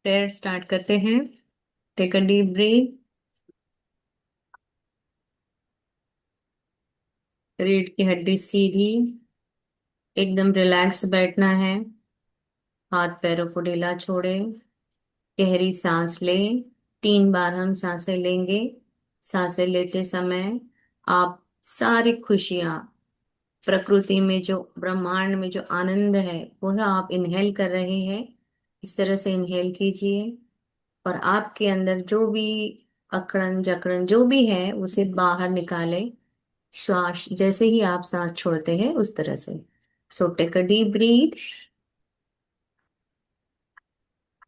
Prayer start करते हैं। Take a deep breath. रीढ़ की हड्डी सीधी, एकदम रिलैक्स बैठना है। हाथ पैरों को ढीला छोड़े। गहरी सांस ले। 3 बार हम सांसें लेंगे। सांसें लेते समय आप सारी खुशियां, प्रकृति में जो, ब्रह्मांड में जो आनंद है वह आप इनहेल कर रहे हैं। इस तरह से इनहेल कीजिए और आपके अंदर जो भी अकड़न जकड़न जो भी है उसे बाहर निकाले। श्वास जैसे ही आप सांस छोड़ते हैं उस तरह से। So take a deep breath.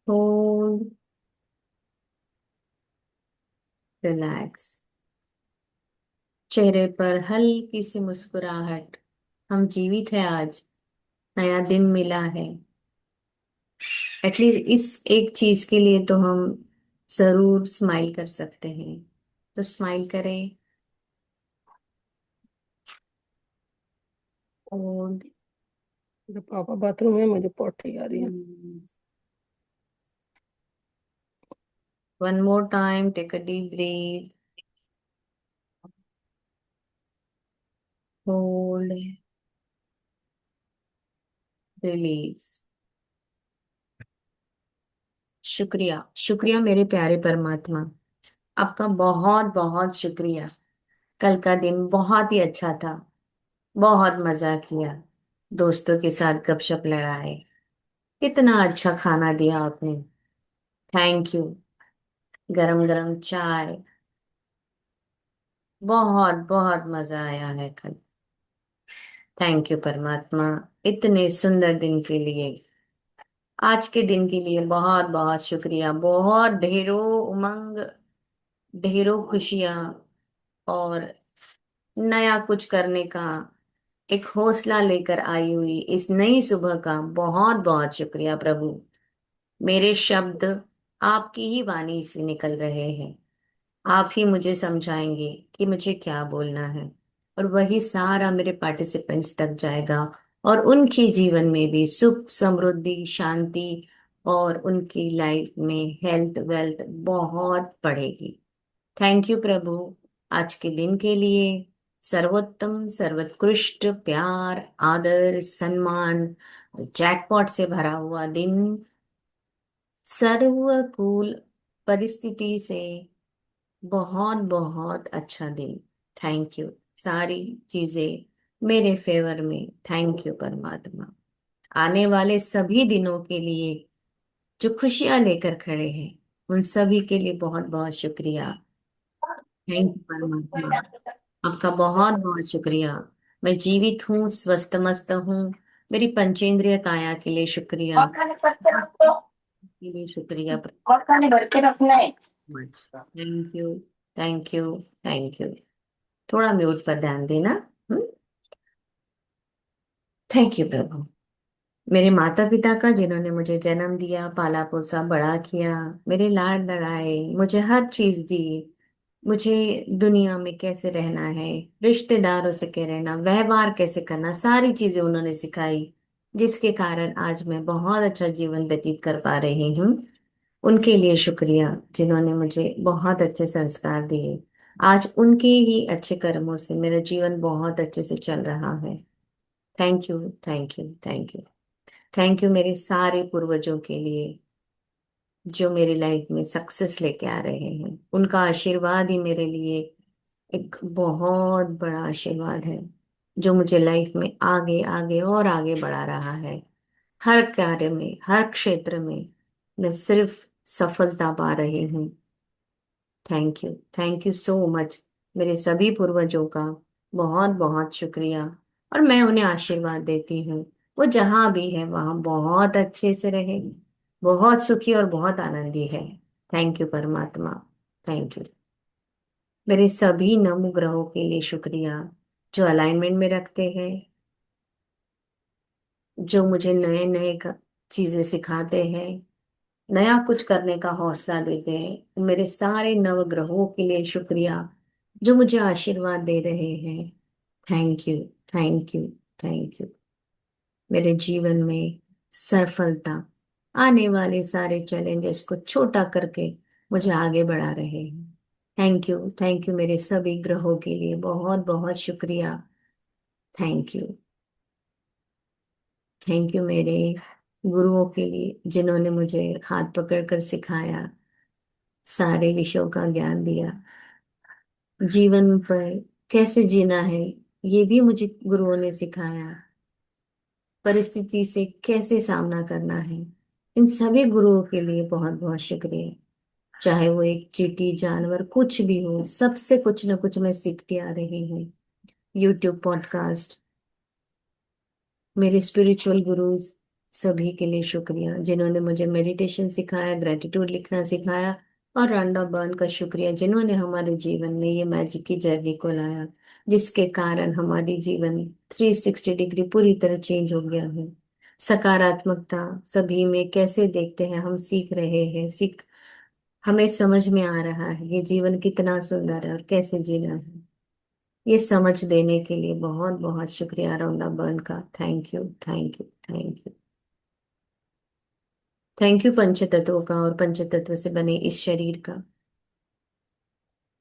Hold. Relax. चेहरे पर हल्की सी मुस्कुराहट। हम जीवित है आज। नया दिन मिला है। एटलीस्ट इस एक चीज के लिए तो हम जरूर स्माइल कर सकते हैं। तो स्माइल करें। होल्ड। मेरे पापा बाथरूम में, मुझे पॉटी आ रही है। One more time, take a deep breath. Hold. Release. शुक्रिया, शुक्रिया मेरे प्यारे परमात्मा। आपका बहुत बहुत शुक्रिया। कल का दिन बहुत ही अच्छा था। बहुत मजा किया। दोस्तों के साथ गपशप लड़ाए। कितना अच्छा खाना दिया आपने। Thank you. गरम गरम चाय। बहुत बहुत मजा आया है कल। थैंक यू परमात्मा। इतने सुंदर दिन के लिए, आज के दिन के लिए बहुत बहुत शुक्रिया। बहुत ढेरों उमंग, ढेरों खुशियां और नया कुछ करने का एक हौसला लेकर आई हुई इस नई सुबह का बहुत बहुत शुक्रिया प्रभु। मेरे शब्द आपकी ही वाणी से निकल रहे हैं। आप ही मुझे समझाएंगे कि मुझे क्या बोलना है, और वही सारा मेरे पार्टिसिपेंट्स तक जाएगा और उनके जीवन में भी सुख समृद्धि शांति और उनकी लाइफ में हेल्थ वेल्थ बहुत बढ़ेगी। थैंक यू प्रभु, आज के दिन के लिए। सर्वोत्तम सर्वोत्कृष्ट प्यार, आदर, सम्मान, जैकपॉट से भरा हुआ दिन, सर्वकूल परिस्थिति से बहुत बहुत अच्छा दिन। Thank you. सारी चीजें मेरे फेवर में। थैंक यू परमात्मा। आने वाले सभी दिनों के लिए जो खुशियां लेकर खड़े हैं उन सभी के लिए बहुत बहुत शुक्रिया। थैंक यू परमात्मा। आपका बहुत बहुत शुक्रिया। मैं जीवित हूँ, स्वस्थ मस्त हूँ। मेरी पंचेंद्रिय काया के लिए शुक्रिया। और खाने पत्ते रख दो। के लिए शुक्रिया। और खाने भर के रखना है। Much thank you. Thank you. Thank you. थोड़ा म्यूट पर ध्यान देना। थैंक यू प्रभु। मेरे माता पिता का, जिन्होंने मुझे जन्म दिया, पाला पोसा, बड़ा किया, मेरे लाड लड़ाए, मुझे हर चीज दी, मुझे दुनिया में कैसे रहना है, रिश्तेदारों से कैसे रहना, व्यवहार कैसे करना, सारी चीजें उन्होंने सिखाई, जिसके कारण आज मैं बहुत अच्छा जीवन व्यतीत कर पा रही हूँ। उनके लिए शुक्रिया, जिन्होंने मुझे बहुत अच्छे संस्कार दिए। आज उनके ही अच्छे कर्मों से मेरा जीवन बहुत अच्छे से चल रहा है। Thank you. Thank you. Thank you. Thank you मेरे सारे पूर्वजों के लिए, जो मेरी लाइफ में सक्सेस लेके आ रहे हैं। उनका आशीर्वाद ही मेरे लिए एक बहुत बड़ा आशीर्वाद है, जो मुझे लाइफ में आगे आगे और आगे बढ़ा रहा है। हर कार्य में, हर क्षेत्र में मैं सिर्फ सफलता पा रही हूँ। Thank you. Thank you so much. मेरे सभी पूर्वजों का बहुत बहुत शुक्रिया। और मैं उन्हें आशीर्वाद देती हूँ, वो जहाँ भी है वहाँ बहुत अच्छे से रहे, बहुत सुखी और बहुत आनंदी है। थैंक यू परमात्मा। Thank you. मेरे सभी नवग्रहों के लिए शुक्रिया, जो अलाइनमेंट में रखते हैं, जो मुझे नए नए चीजें सिखाते हैं, नया कुछ करने का हौसला देते हैं। मेरे सारे नवग्रहों के लिए शुक्रिया, जो मुझे आशीर्वाद दे रहे हैं। Thank you. Thank you. Thank you. मेरे जीवन में सफलता, आने वाले सारे चैलेंजेस को छोटा करके मुझे आगे बढ़ा रहे हैं। थैंक यू मेरे सभी ग्रहों के लिए बहुत बहुत शुक्रिया। Thank you. थैंक यू मेरे गुरुओं के लिए जिन्होंने मुझे हाथ पकड़कर सिखाया, सारे विषयों का ज्ञान दिया। जीवन पर कैसे जीना है ये भी मुझे गुरुओं ने सिखाया। परिस्थिति से कैसे सामना करना है, इन सभी गुरुओं के लिए बहुत बहुत शुक्रिया। चाहे वो एक चींटी जानवर कुछ भी हो, सबसे कुछ न कुछ मैं सीखती आ रही हूँ। यूट्यूब पॉडकास्ट, मेरे स्पिरिचुअल गुरुज, सभी के लिए शुक्रिया जिन्होंने मुझे मेडिटेशन सिखाया, ग्रेटिट्यूड लिखना सिखाया। और रंडा बर्न का शुक्रिया जिन्होंने हमारे जीवन में ये मैजिक की जर्नी को लाया, जिसके कारण हमारी जीवन 360 डिग्री पूरी तरह चेंज हो गया है। सकारात्मकता सभी में कैसे देखते हैं हम सीख रहे हैं, हमें समझ में आ रहा है ये जीवन कितना सुंदर है और कैसे जीना है। ये समझ देने के लिए बहुत बहुत शुक्रिया रौना बर्न का। Thank you, thank you, thank you. Thank you पंचतत्वों का और पंचतत्व से बने इस शरीर का।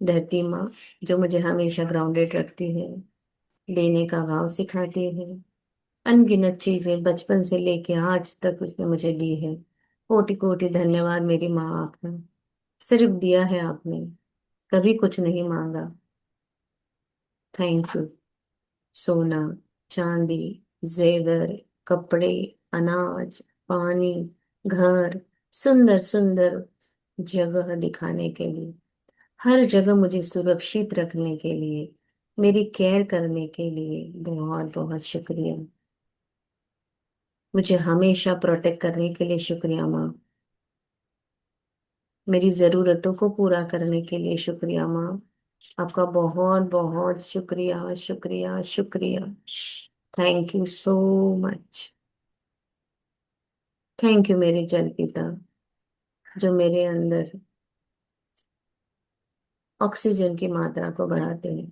धरती माँ जो मुझे हमेशा ग्राउंडेड रखती है, देने का भाव सिखाती है। अनगिनत चीजें बचपन से लेके आज तक उसने मुझे दी है। कोटि कोटि धन्यवाद मेरी माँ आपका। सिर्फ दिया है आपने, कभी कुछ नहीं मांगा। Thank you. सोना, चांदी, जेवर, कपड़े, अनाज, पानी, घर, सुंदर सुंदर जगह दिखाने के लिए, हर जगह मुझे सुरक्षित रखने के लिए, मेरी केयर करने के लिए बहुत बहुत शुक्रिया। मुझे हमेशा प्रोटेक्ट करने के लिए शुक्रिया माँ। मेरी जरूरतों को पूरा करने के लिए शुक्रिया माँ। आपका बहुत बहुत शुक्रिया, शुक्रिया, शुक्रिया। Thank you so much. Thank you मेरे जल पिता जो मेरे अंदर ऑक्सीजन की मात्रा को बढ़ाते हैं,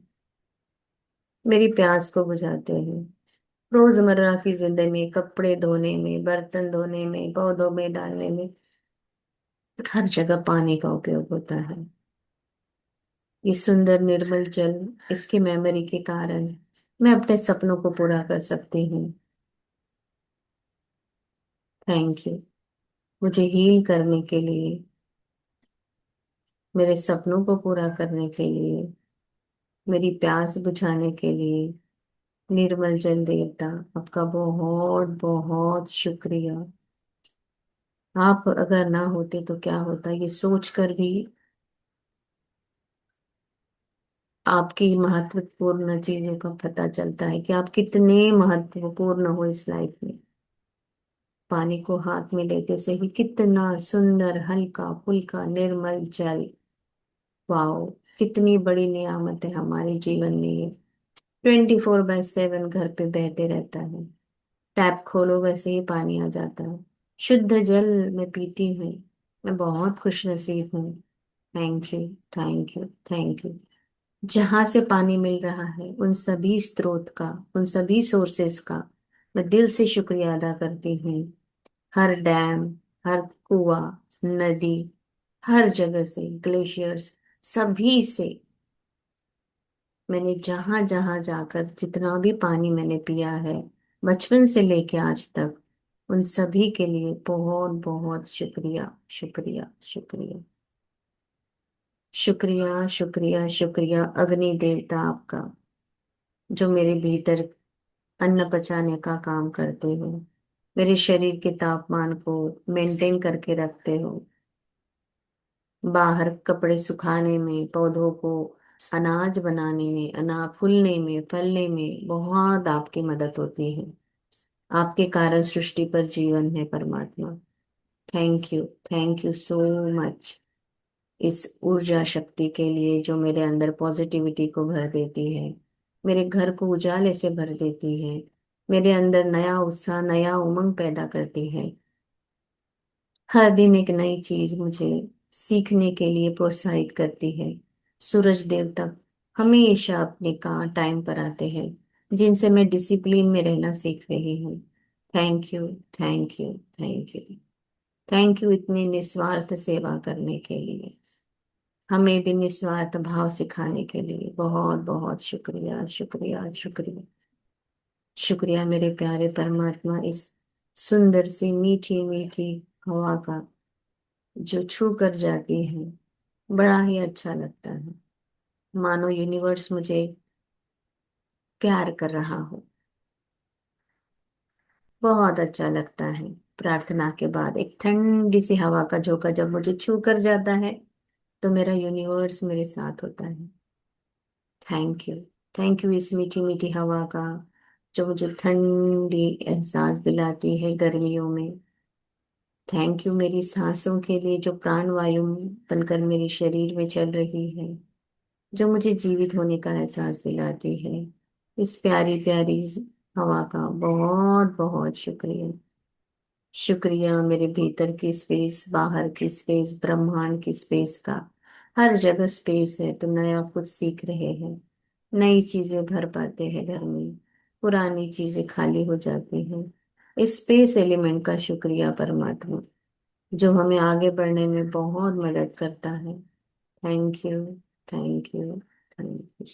मेरी प्यास को बुझाते हैं। रोजमर्रा की जिंदगी में, कपड़े धोने में, बर्तन धोने में, पौधों में डालने में, हर जगह पानी का उपयोग होता है। ये सुंदर निर्मल जल, इसकी मेमोरी के कारण मैं अपने सपनों को पूरा कर सकती हूँ। Thank you. मुझे हील करने के लिए, मेरे सपनों को पूरा करने के लिए, मेरी प्यास बुझाने के लिए, निर्मल जल देवता, आपका बहुत बहुत शुक्रिया। आप अगर ना होते तो क्या होता, ये सोचकर भी आपकी महत्वपूर्ण चीजों का पता चलता है कि आप कितने महत्वपूर्ण हो इस लाइफ में। पानी को हाथ में लेते से ही कितना सुंदर, हल्का फुल्का निर्मल जल। वाओ, कितनी बड़ी नियामत है हमारे जीवन में ये। 24/7 घर पे बहते रहता है। टैप खोलो वैसे ही पानी आ जाता है। शुद्ध जल मैं पीती हूँ। मैं बहुत खुश नसीब हूँ। Thank you, thank you, thank you. जहां से पानी मिल रहा है उन सभी स्रोत का, उन सभी सोर्सेस का मैं दिल से शुक्रिया अदा करती हूँ। हर डैम, हर कुआं, नदी, हर जगह से, ग्लेशियर्स, सभी से मैंने जहां जहां जाकर जितना भी पानी मैंने पिया है बचपन से लेके आज तक, उन सभी के लिए बहुत बहुत शुक्रिया, शुक्रिया, शुक्रिया। शुक्रिया, शुक्रिया, शुक्रिया अग्नि देवता आपका जो मेरे भीतर अन्न पचाने का काम करते हो, मेरे शरीर के तापमान को मेंटेन करके रखते हो। बाहर कपड़े सुखाने में, पौधों को अनाज बनाने में, फूलने में, फलने में बहुत आपकी मदद होती है। आपके कारण सृष्टि पर जीवन है परमात्मा। Thank you, thank you so much इस ऊर्जा शक्ति के लिए जो मेरे अंदर पॉजिटिविटी को भर देती है, मेरे घर को उजाले से भर देती है, मेरे अंदर नया उत्साह, नया उमंग पैदा करती है। हर दिन एक नई चीज मुझे सीखने के लिए प्रोत्साहित करती है। सूरज देवता हमेशा अपने का टाइम पर आते हैं, जिनसे मैं डिसिप्लिन में रहना सीख रही हूँ। Thank you, thank you, thank you. Thank you इतनी निस्वार्थ सेवा करने के लिए, हमें भी निस्वार्थ भाव सिखाने के लिए बहुत बहुत शुक्रिया, शुक्रिया, शुक्रिया। शुक्रिया मेरे प्यारे परमात्मा, इस सुंदर सी मीठी मीठी हवा का, जो छू कर जाती है, बड़ा ही अच्छा लगता है। मानो यूनिवर्स मुझे प्यार कर रहा हो। बहुत अच्छा लगता है। प्रार्थना के बाद एक ठंडी सी हवा का झोंका जब मुझे छू कर जाता है, तो मेरा यूनिवर्स मेरे साथ होता है। Thank you. थैंक यू इस मीठी मीठी हवा का, जो मुझे ठंडी एहसास दिलाती है गर्मियों में। थैंक यू मेरी सांसों के लिए, जो प्राण वायु बनकर मेरे शरीर में चल रही है, जो मुझे जीवित होने का एहसास दिलाती है। इस प्यारी प्यारी हवा का बहुत बहुत शुक्रिया। शुक्रिया मेरे भीतर की स्पेस, बाहर की स्पेस, ब्रह्मांड की स्पेस का। हर जगह स्पेस है तो नया कुछ सीख रहे हैं। नई चीजें भर पाते हैं घर में, पुरानी चीजें खाली हो जाती हैं। इस स्पेस एलिमेंट का शुक्रिया परमात्मा, जो हमें आगे बढ़ने में बहुत मदद करता है। Thank you, thank you, thank you.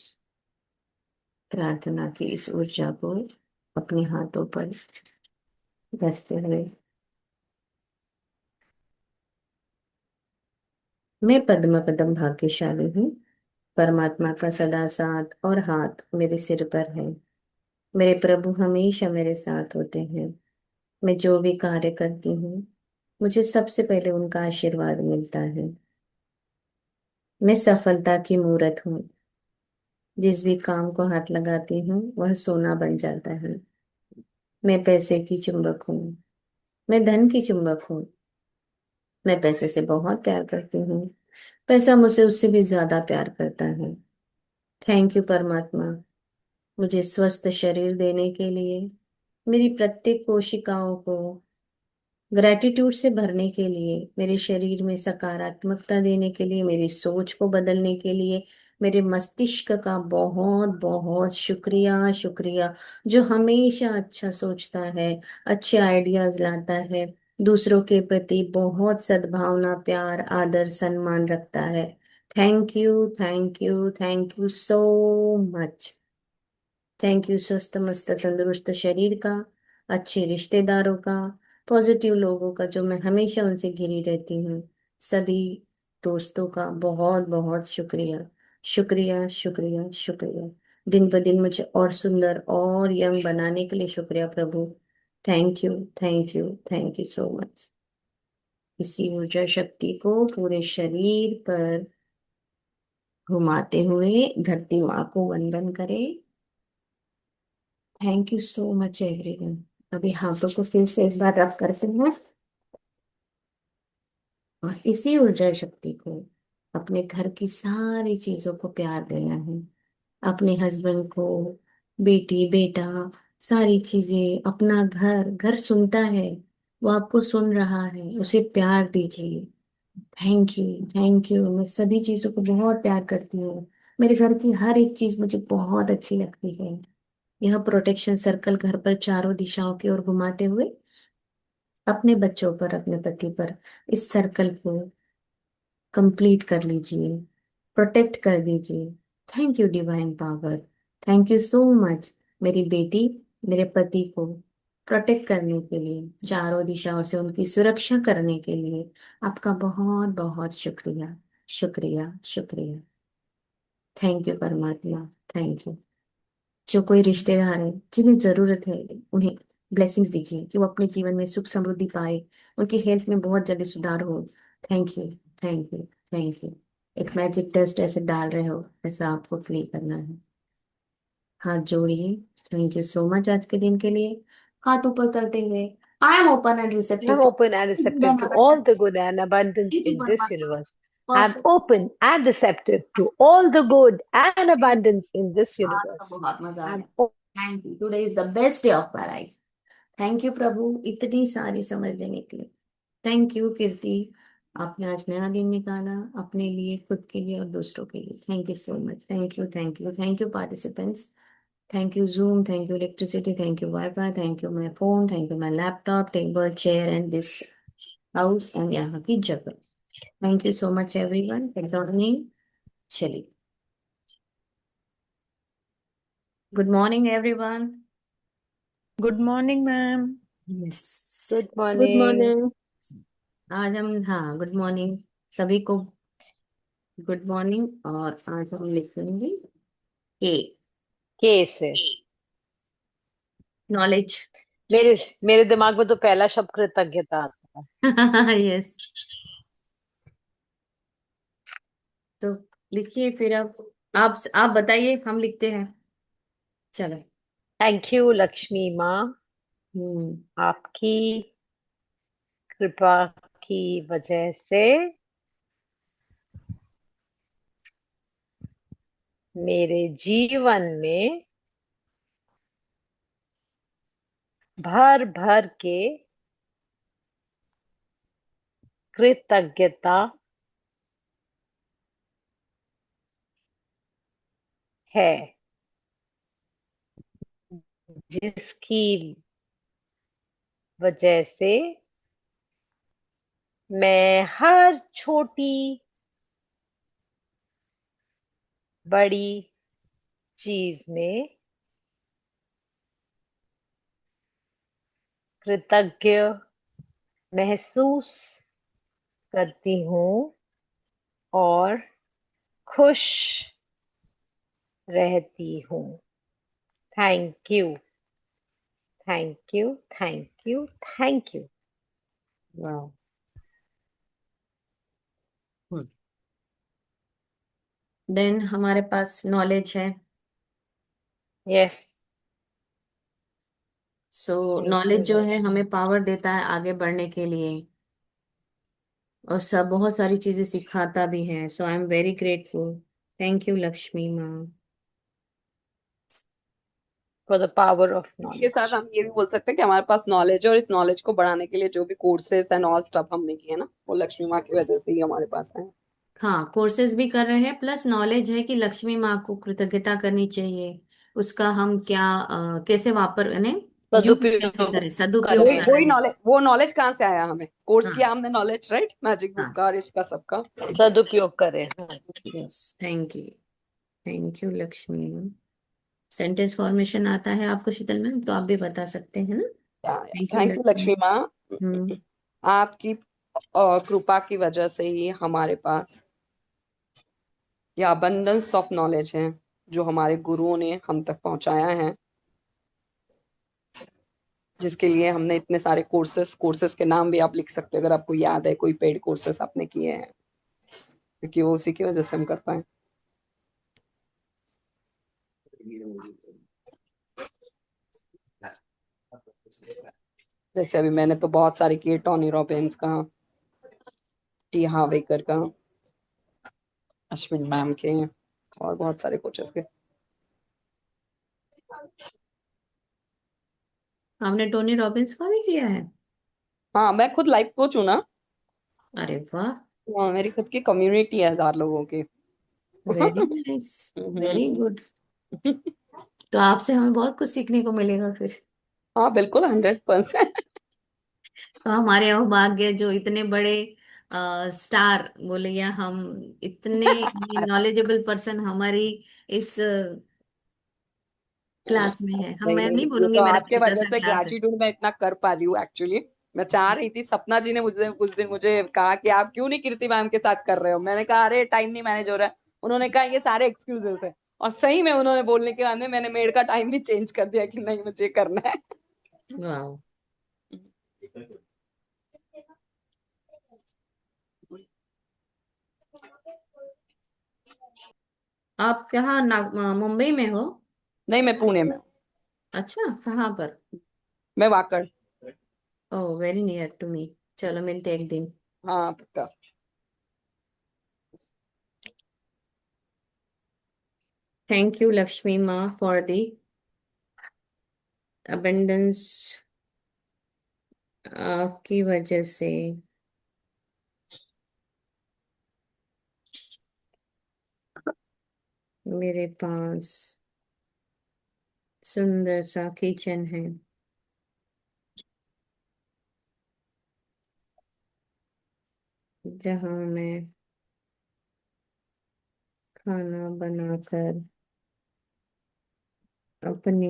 प्रार्थना की इस ऊर्जा को अपने हाथों पर रखते हुए, मैं पद्म पदम भाग्यशाली हूँ। परमात्मा का सदा साथ और हाथ मेरे सिर पर है। मेरे प्रभु हमेशा मेरे साथ होते हैं। मैं जो भी कार्य करती हूँ, मुझे सबसे पहले उनका आशीर्वाद मिलता है। मैं सफलता की मूरत हूँ। जिस भी काम को हाथ लगाती हूँ वह सोना बन जाता है। मैं पैसे की चुंबक हूँ। मैं धन की चुंबक हूँ। मैं पैसे से बहुत प्यार करती हूँ। पैसा मुझसे उससे भी ज्यादा प्यार करता है। थैंक यू परमात्मा, मुझे स्वस्थ शरीर देने के लिए, मेरी प्रत्येक कोशिकाओं को ग्रैटिट्यूड से भरने के लिए, मेरे शरीर में सकारात्मकता देने के लिए, मेरी सोच को बदलने के लिए। मेरे मस्तिष्क का बहुत बहुत शुक्रिया, शुक्रिया, जो हमेशा अच्छा सोचता है, अच्छे आइडियाज लाता है, दूसरों के प्रति बहुत सद्भावना, प्यार, आदर, सम्मान रखता है। Thank you, thank you, thank you so much. Thank you स्वस्थ मस्त तंदुरुस्त शरीर का, अच्छे रिश्तेदारों का, पॉजिटिव लोगों का, जो मैं हमेशा उनसे घिरी रहती हूँ, सभी दोस्तों का बहुत बहुत शुक्रिया, शुक्रिया, शुक्रिया, शुक्रिया। दिन ब दिन मुझे और सुंदर और यंग बनाने के लिए शुक्रिया प्रभु। Thank you, thank you, thank you so much. इसी ऊर्जा शक्ति को पूरे शरीर पर घुमाते हुए धरती माँ को वंदन करें। Thank you so much everyone. अभी हाथों को फिर से एक बार रब करते हैं, और इसी ऊर्जा शक्ति को अपने घर की सारी चीजों को प्यार देना है। अपने हस्बैंड को, बेटी, बेटा, सारी चीजें, अपना घर, घर सुनता है, वो आपको सुन रहा है, उसे प्यार दीजिए। Thank you, thank you. मैं सभी चीजों को बहुत प्यार करती हूँ। मेरे घर की हर एक चीज मुझे बहुत अच्छी लगती है। यह प्रोटेक्शन सर्कल घर पर चारों दिशाओं की ओर घुमाते हुए, अपने बच्चों पर, अपने पति पर, इस सर्कल को कंप्लीट कर लीजिए, प्रोटेक्ट कर दीजिए। Thank you divine power. Thank you so much मेरी बेटी, मेरे पति को प्रोटेक्ट करने के लिए, चारों दिशाओं से उनकी सुरक्षा करने के लिए आपका बहुत बहुत शुक्रिया, शुक्रिया, शुक्रिया। थैंक यू परमात्मा, थैंक यू। जो कोई रिश्तेदार है जिन्हें जरूरत है, उन्हें ब्लेसिंग्स दीजिए कि वो अपने जीवन में सुख समृद्धि पाए, उनकी हेल्थ में बहुत जल्दी सुधार हो। Thank you, thank you, thank you. एक मैजिक डस्ट ऐसे डाल रहे हो, ऐसा आपको फील करना है। हाथ जोड़िए। थैंक यू सो मच आज के दिन के लिए। हाथ ऊपर करते हुए, I am open and I'm receptive open and receptive to all the good and abundance in this universe. I'm perfect. open and receptive to all the good and abundance in this आज का universe. बहुत मजा आया। I'm thank you, today is the best day of my life. Thank you प्रभु इतनी सारी समझ देने के लिए। थैंक यू कीर्ति, आपने आज नया दिन निकाला अपने लिए, खुद के लिए और दूसरों के लिए। Thank you so much. Thank you, thank you, thank you participants. Thank you Zoom, thank you electricity, thank you WiFi, thank you my phone, thank you my laptop, table, chair and this house and यहाँ की जगह। Thank you so much everyone for joining. चलिए, good morning everyone. Good morning ma'am. Yes, Good good morning. Morning. आज हम, हाँ, good morning सभी को। Good morning. और आज हम लिखेंगे ए, K से। नॉलेज। मेरे मेरे दिमाग में तो पहला शब्द कृतज्ञता आता है। यस, तो लिखिए फिर। अब आप बताइए, हम लिखते हैं। चलो। थैंक यू लक्ष्मी माँ, हम्म। आपकी कृपा की वजह से मेरे जीवन में भर भर के कृतज्ञता है, जिसकी वजह से मैं हर छोटी बड़ी चीज में कृतज्ञ महसूस करती हूँ और खुश रहती हूँ। Thank you, thank you, thank you, thank you. वाह। देन हमारे पास नॉलेज है। Yes, so thank knowledge you जो है लक्ष्मी। हमें पावर देता है आगे बढ़ने के लिए, और सब बहुत सारी चीजें सिखाता भी है। So I am very grateful. Thank you Lakshmi माँ। फॉर द पावर ऑफ इसके साथ नॉलेज। हम ये भी बोल सकते हैं कि हमारे पास नॉलेज है, और इस नॉलेज को बढ़ाने के लिए जो भी कोर्सेज एंड ऑल स्टफ हमने किए ना, वो लक्ष्मी माँ की वजह से ही हमारे पास है। हाँ, कोर्सेज भी कर रहे हैं, प्लस नॉलेज है कि लक्ष्मी माँ को कृतज्ञता करनी चाहिए। उसका हम क्या, कैसे वापर यानी यूज कैसे सदुपयोग करें, सदुपयोग वही कर करें। रहे वही हैं। नॉलेज, वो नॉलेज कहाँ से आया हमें? कोर्स हाँ। किया हमने नॉलेज, राइट, मैजिक बुक हाँ। का और इसका सबका। सदुपयोग करें, हाँ। Yes, thank you. Thank you Lakshmi. Sentence formation आता है आपको शीतल मैम, तो आप भी बता सकते हैं ना। Thank you thank you Lakshmi. Lakshmi माँ। हम्म। आपकी कृपा की वजह से ही हमारे पास ये अबंडेंस ऑफ नॉलेज है, जो हमारे गुरुओं ने हम तक पहुंचाया है, जिसके लिए हमने इतने सारे कोर्सेस कोर्सेस के नाम भी आप लिख सकते हो अगर आपको याद है कोई पेड कोर्सेस आपने किए हैं, क्योंकि वो उसी की वजह से हम कर पाए। जैसे अभी मैंने तो बहुत सारे किए, टॉनी रॉबिन्स का, टी हावेकर का, अश्विन मैम के, और बहुत सारे कोचेस के। आपने टोनी रॉबिन्स का भी किया है? हाँ, मैं खुद लाइफ कोच हूँ ना। अरे वाह, हाँ, मेरी खुद की कम्युनिटी है 1000 लोगों की। वेरी नाइस, वेरी हम्म। गुड। तो आपसे हमें बहुत कुछ सीखने को मिलेगा फिर। हाँ बिल्कुल, 100%। तो हमारे अहोभाग्य जो इतने बड़े स्टार बोले, या हम इतने नॉलेजेबल पर्सन हमारी इस क्लास में है। हम, नहीं मैं नहीं नहीं, ये बोलूंगी तो मेरा आपके छोटा वजह सा से क्लास है। ग्रेटिट्यूड मैं इतना कर पा रही हूँ एक्चुअली। मैं चाह रही थी, सपना जी ने मुझे उस दिन मुझे कहा कि आप क्यों नहीं कीर्ति मैम के साथ कर रहे हो। मैंने कहा अरे टाइम नहीं मैनेज हो रहा है। उन्होंने कहा ये सारे एक्सक्यूजेस है, और सही में उन्होंने बोलने के बाद में मैंने मेड का टाइम भी चेंज कर दिया कि नहीं मुझे करना है। वाह। आप कहाँ, मुंबई में हो? नहीं, मैं पुणे में हूँ। अच्छा, कहाँ पर? मैं वाकड़। ओह, वेरी नियर टू मी। चलो, मिलते हैं एक दिन। हाँ पक्का। थैंक यू लक्ष्मी माँ फॉर दी अबंडेंस। आपकी वजह से मेरे पास सुंदर सा किचन है। जहाँ मैं खाना बनाकर अपने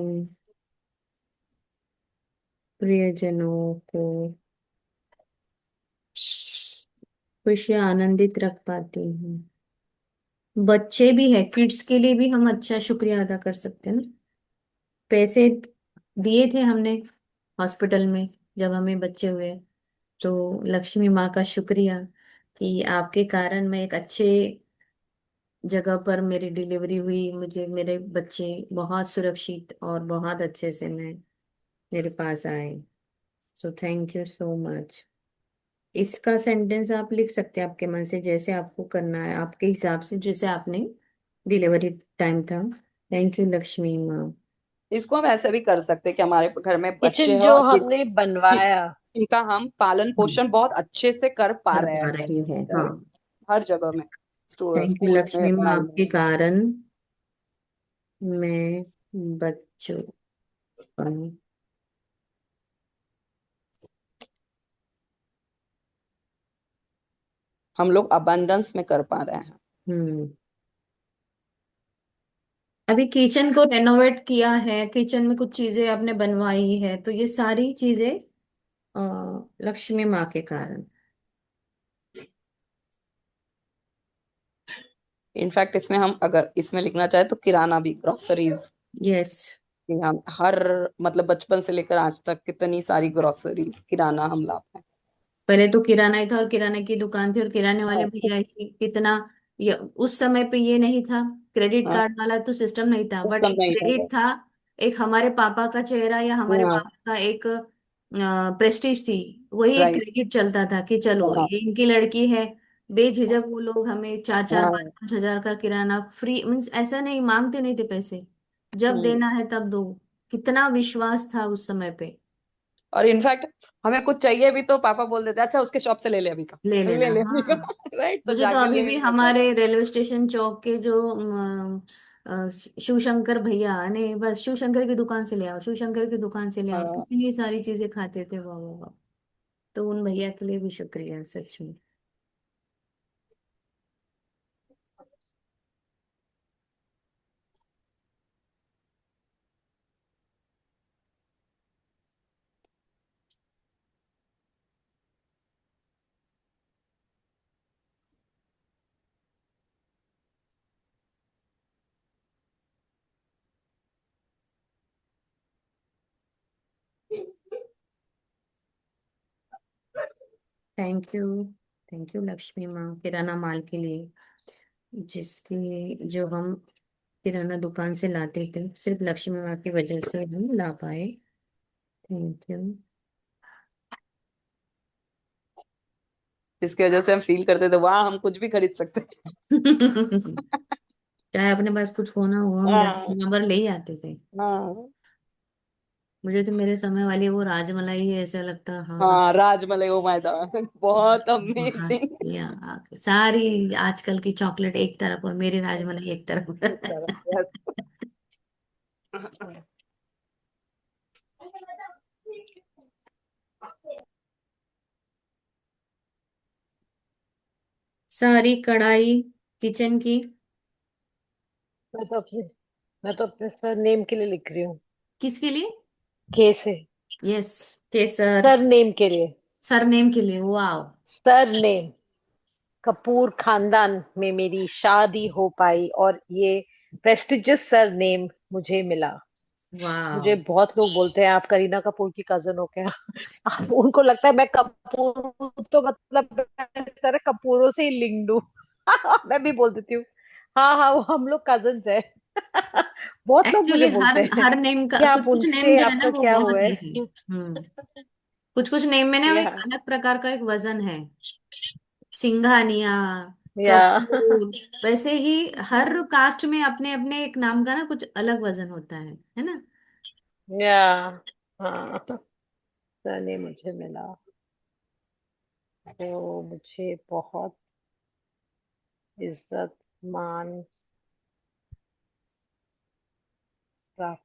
प्रियजनों को खुशियां आनंदित रख पाती हूँ। बच्चे भी है, किड्स के लिए भी हम अच्छा शुक्रिया अदा कर सकते हैं ना। पैसे दिए थे हमने हॉस्पिटल में जब हमें बच्चे हुए, तो लक्ष्मी माँ का शुक्रिया कि आपके कारण मैं एक अच्छे जगह पर मेरी डिलीवरी हुई, मुझे मेरे बच्चे बहुत सुरक्षित और बहुत अच्छे से मैं मेरे पास आए। So thank you so much. इसका सेंटेंस आप लिख सकते हैं आपके मन से, जैसे आपको करना है, आपके हिसाब से, जैसे आपने डिलीवरी टाइम था। थैंक यू लक्ष्मी माँ। इसको हम ऐसे भी कर सकते हैं कि हमारे घर में बच्चे किचन हैं जो और हमने बनवाया। इनका हम पालन हम्म, पोषण बहुत अच्छे से कर पा कर रहे पा हैं, रही है, हाँ। राइट। हर जगह में, थैंक यू स्कूल्स में, लक्ष्मी माँ, पढ़ाई में। आपके कारण मैं बच्चों पर। हम लोग अबंडेंस में कर पा रहे हैं। हम्म। अभी किचन को रेनोवेट किया है, किचन में कुछ चीजें आपने बनवाई है, तो ये सारी चीजें लक्ष्मी माँ के कारण। इनफैक्ट इसमें हम अगर इसमें लिखना चाहे तो किराना भी, ग्रोसरीज, यस। कि हम हर मतलब बचपन से लेकर आज तक कितनी सारी ग्रोसरी किराना हम लाते हैं। पहले तो किराना ही था, और किराने की दुकान थी, और किराने वाले हाँ, भैया ही कितना, ये उस समय पे ये नहीं था, क्रेडिट हाँ, कार्ड वाला तो सिस्टम नहीं था, उस बट एक समय ही था। क्रेडिट था। एक हमारे पापा का चेहरा या हमारे हाँ, पापा का एक प्रेस्टीज थी, वही एक राइट। क्रेडिट चलता था कि चलो हाँ, ये इनकी लड़की है। बेझिझक वो लोग हमें 4-4 5-5 हजार का किराना फ्री, मीन्स ऐसा नहीं, मांगते नहीं थे पैसे, जब हाँ। देना है तब दो। कितना विश्वास था उस समय पे। और इनफैक्ट हमें कुछ चाहिए भी तो पापा बोल देते अच्छा उसके शॉप से ले ले अभी का, ले ले लेना, ले अभी का। हाँ। राइट, तो मुझे तो जाके अभी ले भी नहीं पड़ता था। हमारे रेलवे स्टेशन चौक के जो शिवशंकर भैया ने, बस शिवशंकर की दुकान से ले आओ, शिवशंकर की दुकान से ले आओ, हाँ। कितनी सारी चीजें खाते थे, वाह वाह वाह। तो उन भैया के लिए भी शुक्रिया सच में। Thank you, thank you Lakshmi माँ, किराना माल के लिए, जिसकी जो हम किराना दुकान से लाते थे, सिर्फ लक्ष्मी माँ की वजह से हम ला पाए। Thank you. इसकी वजह से हम फील करते थे वाह हम कुछ भी खरीद सकते हैं। चाहे अपने पास कुछ होना हो, हम जाके हाँ, नंबर ले ही आते थे। हाँ, मुझे तो मेरे समय वाली वो राजमलाई ही ऐसा लगता, हाँ हाँ। हाँ, राजमलाई, ओ माय गॉड, बहुत बहुत, अमेजिंग। या सारी आजकल की चॉकलेट एक तरफ और मेरी राजमलाई एक तरफ। सारी कढ़ाई किचन की। मैं तो अपने मैं तो अपने सर नेम के लिए लिख रही हूँ। किसके लिए? के से। यस, केसर। सर नेम के लिए। सरनेम के लिए, वाह। Sir name. कपूर खानदान में मेरी शादी हो पाई और ये प्रेस्टिजियस सर नेम मुझे मिला। मुझे वाह। बहुत लोग बोलते हैं आप करीना कपूर की कजन हो क्या? अब उनको लगता है मैं कपूर हूं, तो मतलब मैं सारे कपूरों से ही लिंक्ड हूँ। मैं भी बोल देती हूँ हाँ हाँ वो हम लोग कजन है। बहुत लोग मुझे एक्चुअली हर बोलते हैं हर नेम का, कि आप कुछ कुछ नेम उनसे जो है ना आपका वो क्या बहुत हुआ ये है। है। कुछ कुछ नेम में ना वो या एक अलग प्रकार का एक वजन है। सिंघानिया, या कपूर, वैसे ही हर कास्ट में अपने अपने एक नाम का ना कुछ अलग वजन होता है ना। या हाँ सर मुझे मिला तो मुझे बहुत इज्जत मान प्राप्त।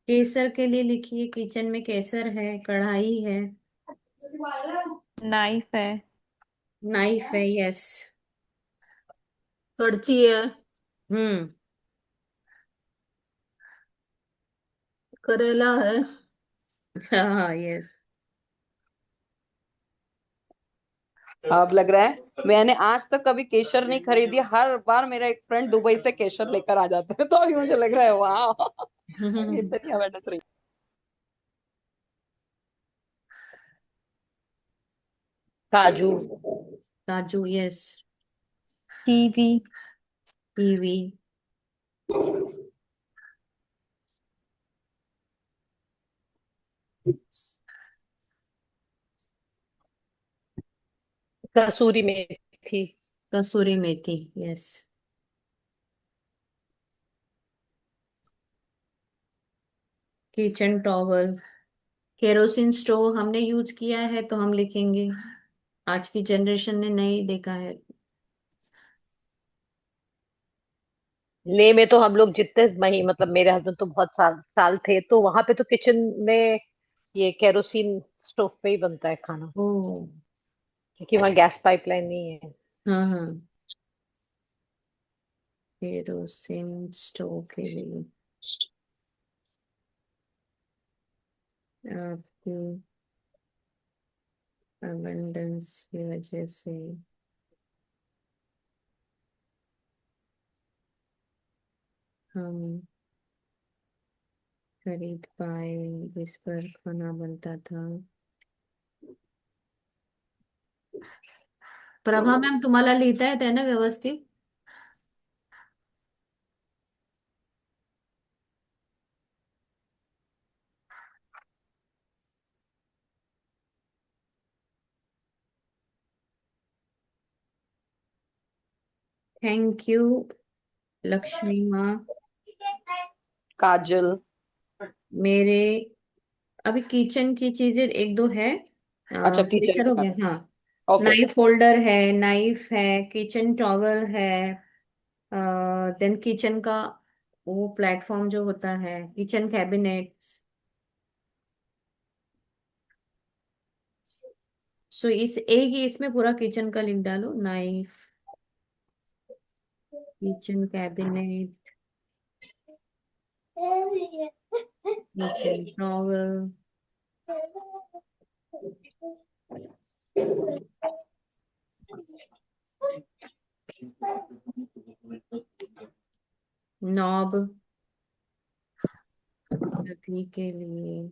केसर के लिए लिखिए, किचन में केसर है, कढ़ाई है, नाइफ है। नाइफ है, यस। कड़ची है। हम्म। करेला है। हाँ, यस। अब लग रहा है मैंने आज तक कभी केशर नहीं खरीदी, हर बार मेरा एक फ्रेंड दुबई से केशर लेकर आ जाता है, तो अभी मुझे लग रहा है वाह, ये इतनी अवेयरनेस रही। काजू। काजू, यस। कीवी। कीवी। कसूरी मेथी। कसूरी मेथी, yes. Kitchen towel. Kerosene stove हमने यूज किया है तो हम लिखेंगे, आज की जनरेशन ने नहीं देखा है। ले में तो हम लोग जितने मही मतलब मेरे हस्बैंड तो बहुत साल साल थे, तो वहां पे तो किचन में ये केरोसिन स्टोव पे ही बनता है खाना, ओ। क्योंकि वहाँ गैस पाइपलाइन नहीं है। हाँ हाँ। केरोसिन स्टोव के लिए आपकी अबंडेंस की वजह से हम खरीद पाए, जिस पर खाना बनता था। प्रभा मैम, तुम्हाला लिहिता येत आहे ना व्यवस्थित? थैंक यू लक्ष्मी माँ। काजल। मेरे अभी किचन की चीजें एक दो है। अच्छा किचन प्रेशर की हो बात। गया, हाँ। ओके। नाइफ होल्डर है, नाइफ है, किचन टॉवल है, देन किचन का वो प्लेटफॉर्म जो होता है, किचन कैबिनेट्स। सो इस एक ही इसमें पूरा किचन का लिख डालो, knife, kitchen cabinet, kitchen towel, knob लकड़ी के लिए,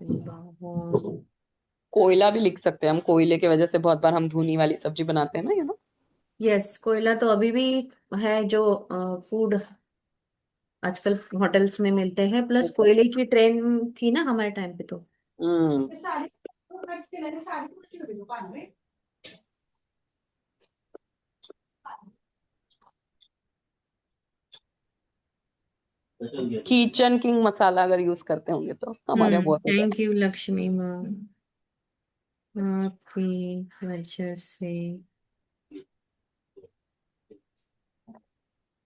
बाहों। कोयला भी लिख सकते हैं हम, कोयले की वजह से बहुत बार हम धुनी वाली सब्जी बनाते हैं ना, यस, कोयला तो अभी भी है, जो फूड आजकल होटल्स में मिलते हैं, प्लस कोयले की ट्रेन थी ना हमारे टाइम पे तो। हम्म। किचन किंग मसाला अगर यूज करते होंगे तो हमारे यहाँ बहुत होता थैंक यू लक्ष्मी मैम, आपकी वजह से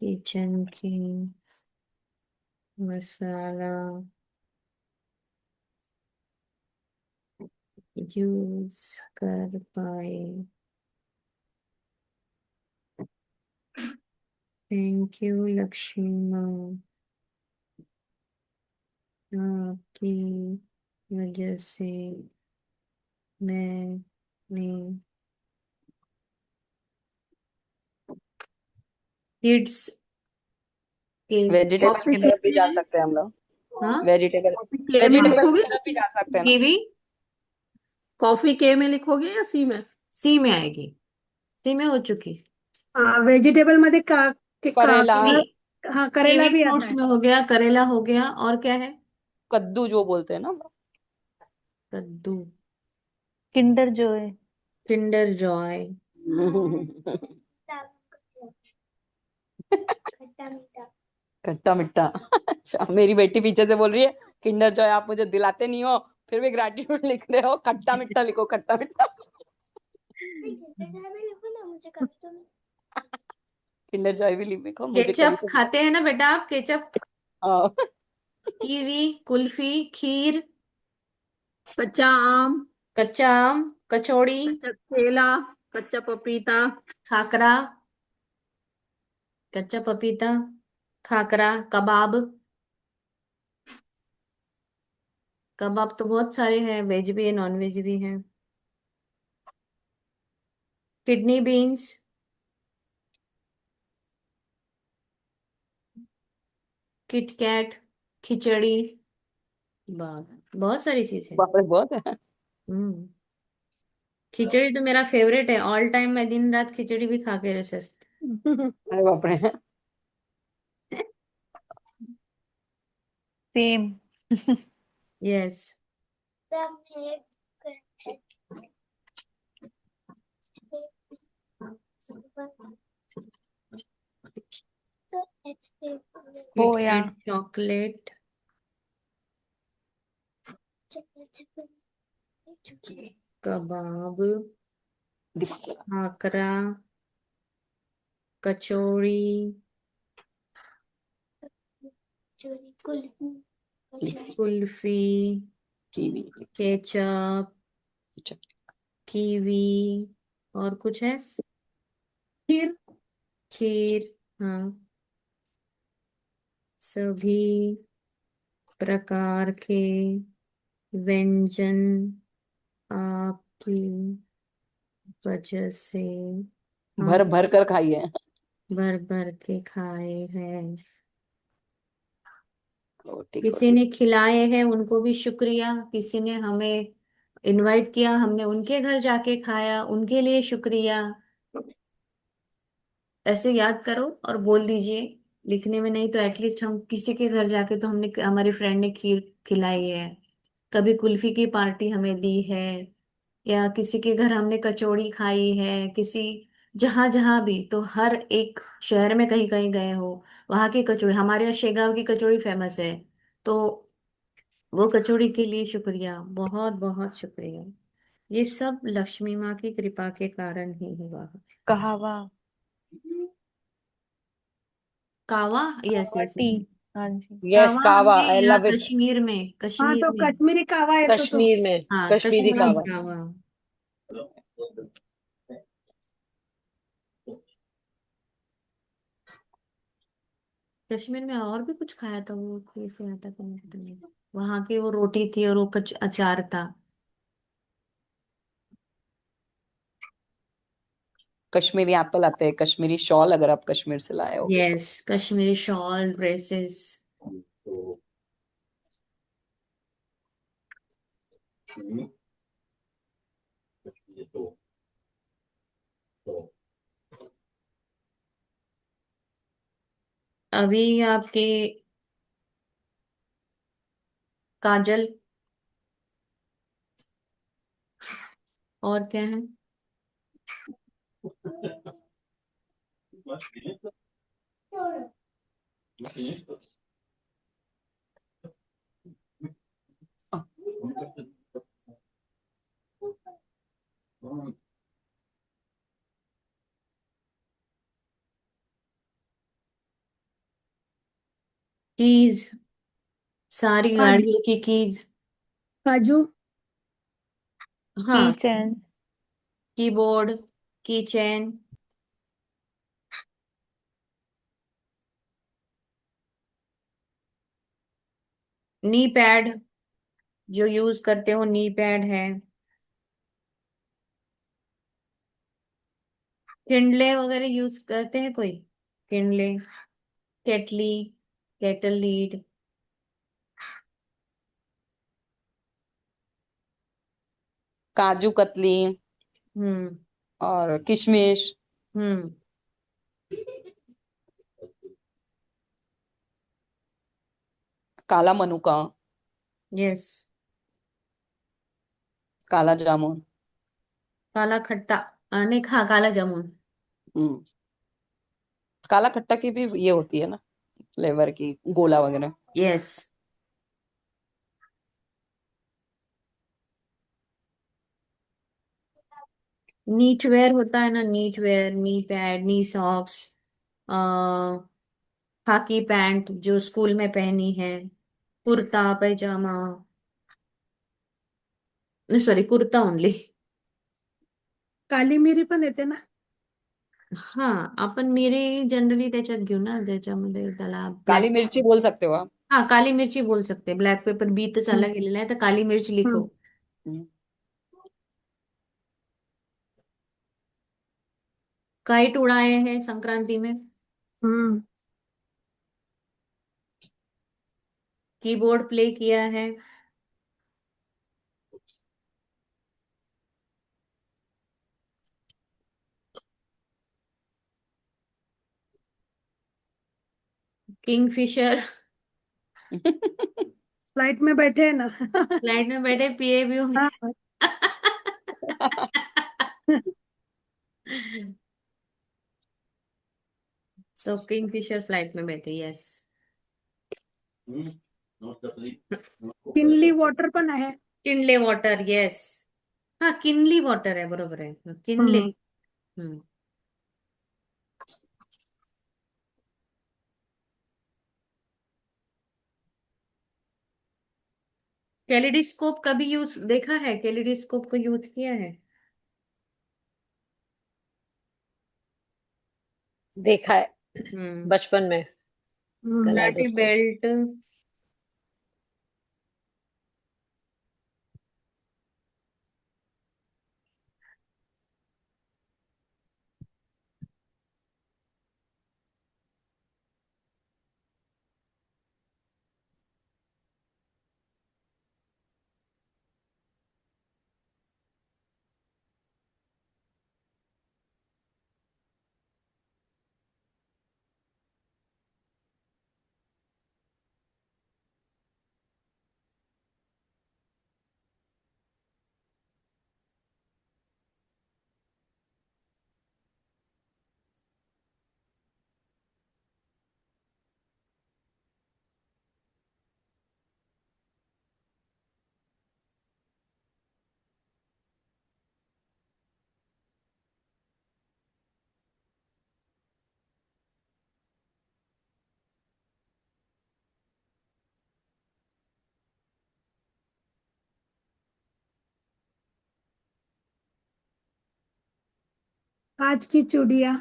किचन की मसाला यूज कर पाए। थैंक यू लक्ष्मी मैम, आपकी वजह से मैंने किड्स के है। वेजिटेबल कॉफी की के तरफ भी जा लिए। सकते हैं हम लोग। हाँ। वेजिटेबल, के में वेजिटेबल की लिखोगे? तरफ भी जा सकते हैं ना। कीवी कॉफी के में लिखोगे या सी में? सी में आएगी, सी में हो चुकी। हाँ, वेजिटेबल मध्ये करेला, कीवी, हाँ, करेला कीवी भी आता फ्रूट्स है। में हो गया, करेला हो गया, और क्या है? कद्दू जो बोलते हैं ना हम लोग। कद्दू, किंडर जॉय। Kinder Joy. खट्टा मीठा। अच्छा, मेरी बेटी पीछे से बोल रही है किंडर जॉय आप मुझे दिलाते नहीं हो, फिर भी ग्रैटिट्यूड लिख रहे हो, खट्टा मीठा लिखो, खट्टा मीठा। किंडर जॉय भी लिखो, मुझे कभी केचप तो। खाते हैं ना बेटा आप, केचप? हाँ। कीवी, कुल्फी, खीर, कच्चा आम, कच्चा आम, कचौड़ी, कच्चा केला, कच्चा पपीता, खाकरा, कच्चा पपीता, खाकरा, कबाब। कबाब तो बहुत सारे हैं, वेज भी है नॉन वेज भी है। किडनी बीन्स, किटकैट, खिचड़ी। बहुत सारी चीजें। बाप रे बहुत है। हम्म। खिचड़ी तो मेरा फेवरेट है ऑल टाइम, मैं दिन रात खिचड़ी भी खा के रह सकती। अरे बाप रे। सेम। यस। खोया। किटकैट, चॉकलेट, कबाब, खाकरा, कचौड़ी, कुल्फी, कीवी। केचप, कीवी, और कुछ है? खीर। खीर। हाँ। सभी प्रकार के व्यंजन आपकी वजह से भर हम भर कर खाइए। भर भर के खाए हैं। रोटी को। किसी ने खिलाए हैं उनको भी शुक्रिया, किसी ने हमें इनवाइट किया, हमने उनके घर जाके खाया, उनके लिए शुक्रिया। ऐसे याद करो और बोल दीजिए। लिखने में नहीं तो एटलीस्ट हम किसी के घर जाके तो हमने, हमारी फ्रेंड ने खीर खिलाई है, कभी कुल्फी की पार्टी हमें दी है, या किसी के घर हमने कचौड़ी खाई है, किसी, जहां जहां भी, तो हर एक शहर में कहीं कहीं गए हो, वहां की कचौड़ी, हमारे यहाँ शेगाव की कचौड़ी फेमस है, तो वो कचौड़ी के लिए शुक्रिया, बहुत बहुत शुक्रिया। ये सब लक्ष्मी माँ की कृपा के कारण ही हुआ है। कहावा। कावा, यस कावा यस टी। यस। हाँ जी। यस कावा कावा हमने आई यहाँ लव इट। कश्मीर में, हाँ, कश्मीर तो में। कश्मीरी कावा येतो तो. कश्मीर में। हाँ, कश्मीरी कश्मीरी कावा। कावा। कश्मीर में और भी कुछ खाया था, वो कैसे आता था मुझे पता नहीं। वहां की वो रोटी थी और वो कच अचार था। कश्मीरी एप्पल आते हैं, कश्मीरी शॉल अगर आप कश्मीर से लाए होगे तो। Yes, Kashmiri shawl, dresses. अभी आपके काजल, और क्या है? कीज, सारी काजू. गाड़ियों की कीज। काजू. की हाँ। चैन। कीबोर्ड, की चैन, नी पैड, जो यूज करते हो नी पैड है। किंडले वगैरह यूज करते हैं कोई? किंडले, केटली, केटल लीड। काजू कतली हम्म। और किशमिश। हम्म। काला मनुका। यस। काला जामुन। काला खट्टा, नहीं खा, काला जामुन। हम्म। काला खट्टा की भी ये होती है ना, फ्लेवर की, गोला वगैरह। यस। नीट वेयर होता है ना, knit wear, knee pad, knee socks, khaki pant जो स्कूल में पहनी है, कुर्ता पैजामा, सॉरी कुर्ता ओनली। काली मिरी पण येते ना. हा, आपण मिरी जनरली त्याच्यात घेऊ ना, ज्याच्यामध्ये त्याला काली ब्लॅक। मिर्ची बोल सकते हो आप। हाँ, काली मिर्ची बोल सकते, ब्लॅक पेपर बी तर चालला गेलेला आहे, तर काली मिर्च लिखो। हम्म. हम्म। काइट उड़ाए हैं संक्रांति में। हम्म. कीबोर्ड प्ले किया है। किंगफिशर। फ्लाइट में बैठे हैं ना. फ्लाइट में बैठे पिए भी होंगे। हाँ. सो किंगफिशर फ्लाइट में बैठे, यस। किनली वॉटर पण आहे. Kinley water, yes. हाँ, किनली वॉटर है, बरोबर है, किनले। हम्म. हम्म। कैलिडिस्कोप कभी यूज देखा है? कैलिडिस्कोप को यूज किया है? देखा है हम्म। बचपन में। हम्म. Karate kaleidoscope. बेल्ट। आज की चूड़िया.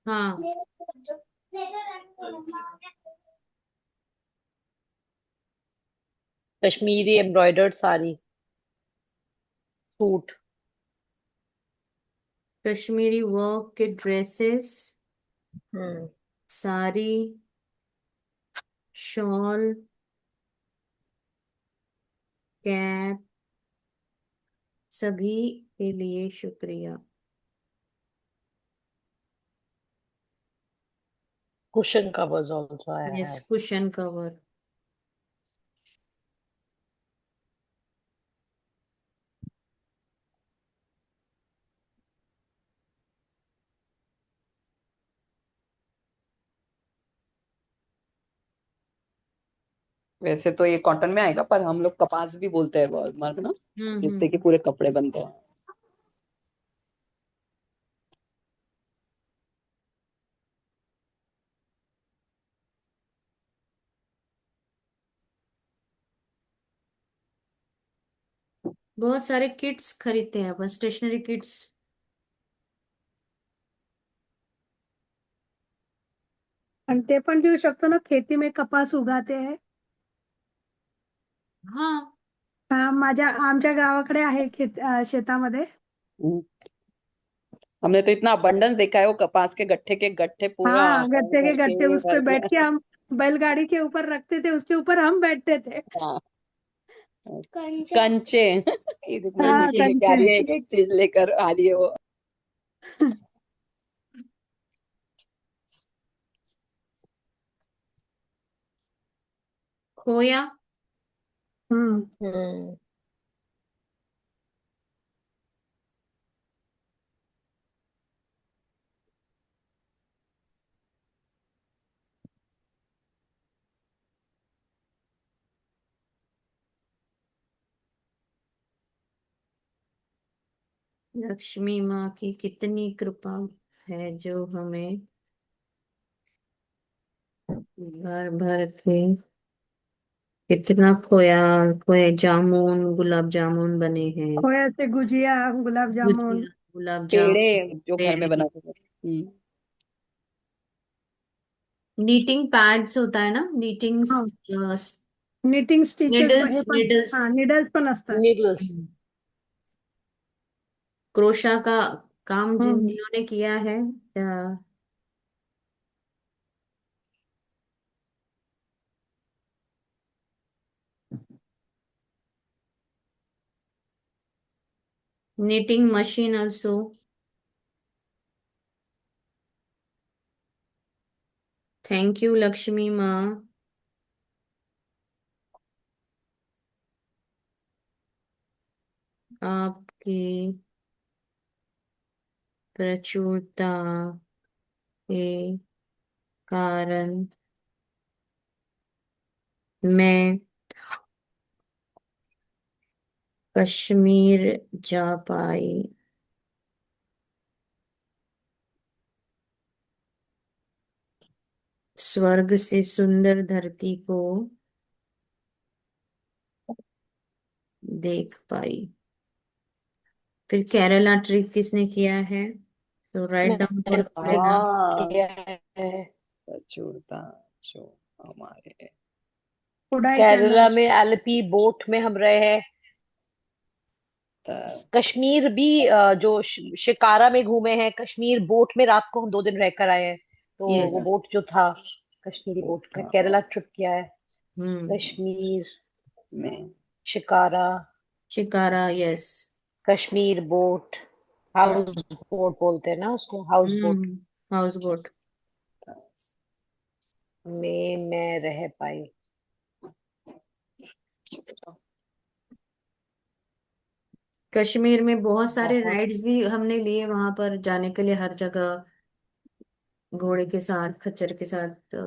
हाँ। Kashmiri embroidered sari. Suit. Kashmiri work के ड्रेसेस, हम्म। साड़ी, शॉल, कैप, सभी के लिए शुक्रिया। Cushion covers also I yes, have. Cushion cover. वैसे तो ये कॉटन में आएगा, पर हम लोग कपास भी बोलते हैं बहुत मर्द ना, जिससे कि हम्म। पूरे कपड़े बनते हैं। बहुत सारे किट्स खरीदते हैं अपन, स्टेशनरी किट्स। आणि ते पण देऊ शकतो ना, खेती में कपास उगाते हैं. हाँ। आमच्या गावाकडे आहे शेतामध्ये. हम्म। हमने तो इतना अबंडेंस देखा है, वो कपास के गट्ठे पूरा हाँ, भर गत्ते के भर गत्ते के उस पे भर बैठ के के। हम बैलगाड़ी के ऊपर रखते थे, उसके ऊपर हम बैठते थे. हाँ। कंचे। ये देख मेरी हाँ, बेटी लेके आ कंचे. रही है, एक एक चीज लेकर आ रही है वो। खोया। हम्म. हम्म। लक्ष्मी माँ की कितनी कृपा है जो हमें भर भर के कितना खोया, खोए जामुन, गुलाब जामुन बने हैं। खोए से गुजिया, गुलाब जामुन। गुजिया, गुलाब जामुन, पेड़े जो घर में पेड़े। बनाते थे। नीटिंग पैड्स होता है ना, नीटिंग हाँ, निटिंग स्टिचेस निडल्स, हे पण, निडल्स। हा निडल्स पण असतात. नीडल्स। क्रोशा का काम हम्म. जिन्होंने किया है, knitting machine also. Thank you Lakshmi माँ, आपकी प्रचुरता के कारण मैं कश्मीर जा पाई। स्वर्ग से सुंदर धरती को देख पाई। फिर केरला ट्रिप किसने किया है? तो राइट डाउन मैंने करना पड़ेगा। हाँ, किया है। प्रचुरता जो हमारे कोडाईकनाल. केरला में एलपी बोट में हम रहे हैं। कश्मीर भी जो शिकारा में घूमे हैं। कश्मीर बोट में रात को हम 2 दिन रहकर आए हैं। तो यस। वो बोट जो था, कश्मीरी बोट का केरला ट्रिप किया है। हम्म। कश्मीर, में shikara, shikara, yes. Kashmir boat, house boat बोलते हैं ना उसको, हाउस बोट हाउस बोट। में मैं रह पाई। कश्मीर में बहुत सारे बहुत। राइड्स भी हमने लिए वहां पर जाने के लिए, हर जगह घोड़े के साथ, खच्चर के साथ, तो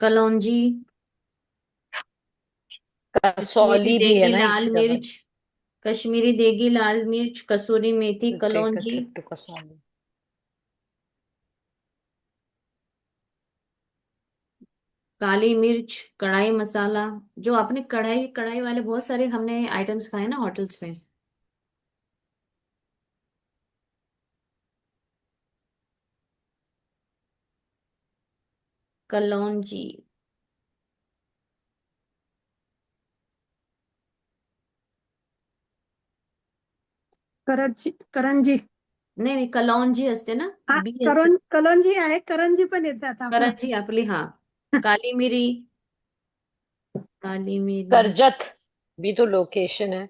कलौंजी, कश्मीरी कसौली भी है देगी ना एक लाल जगह। मिर्च, कश्मीरी देगी लाल मिर्च, कसूरी मेथी, टेक अ कलौंजी, ट्रिप टू कसौली। काली मिर्च, कढ़ाई मसाला। जो आपने कढ़ाई कढ़ाई वाले बहुत सारे हमने आइटम्स खाए ना होटल्स में। कलौंजी। करंजी, करंजी. नाही नाही, कलौंजी असते ना, हा, बी असते। करंजी आहे, करंजी पण येतात आपलं. करंजी आपली, हा. काली मिरी, काली मिरी। करजत भी तो लोकेशन है।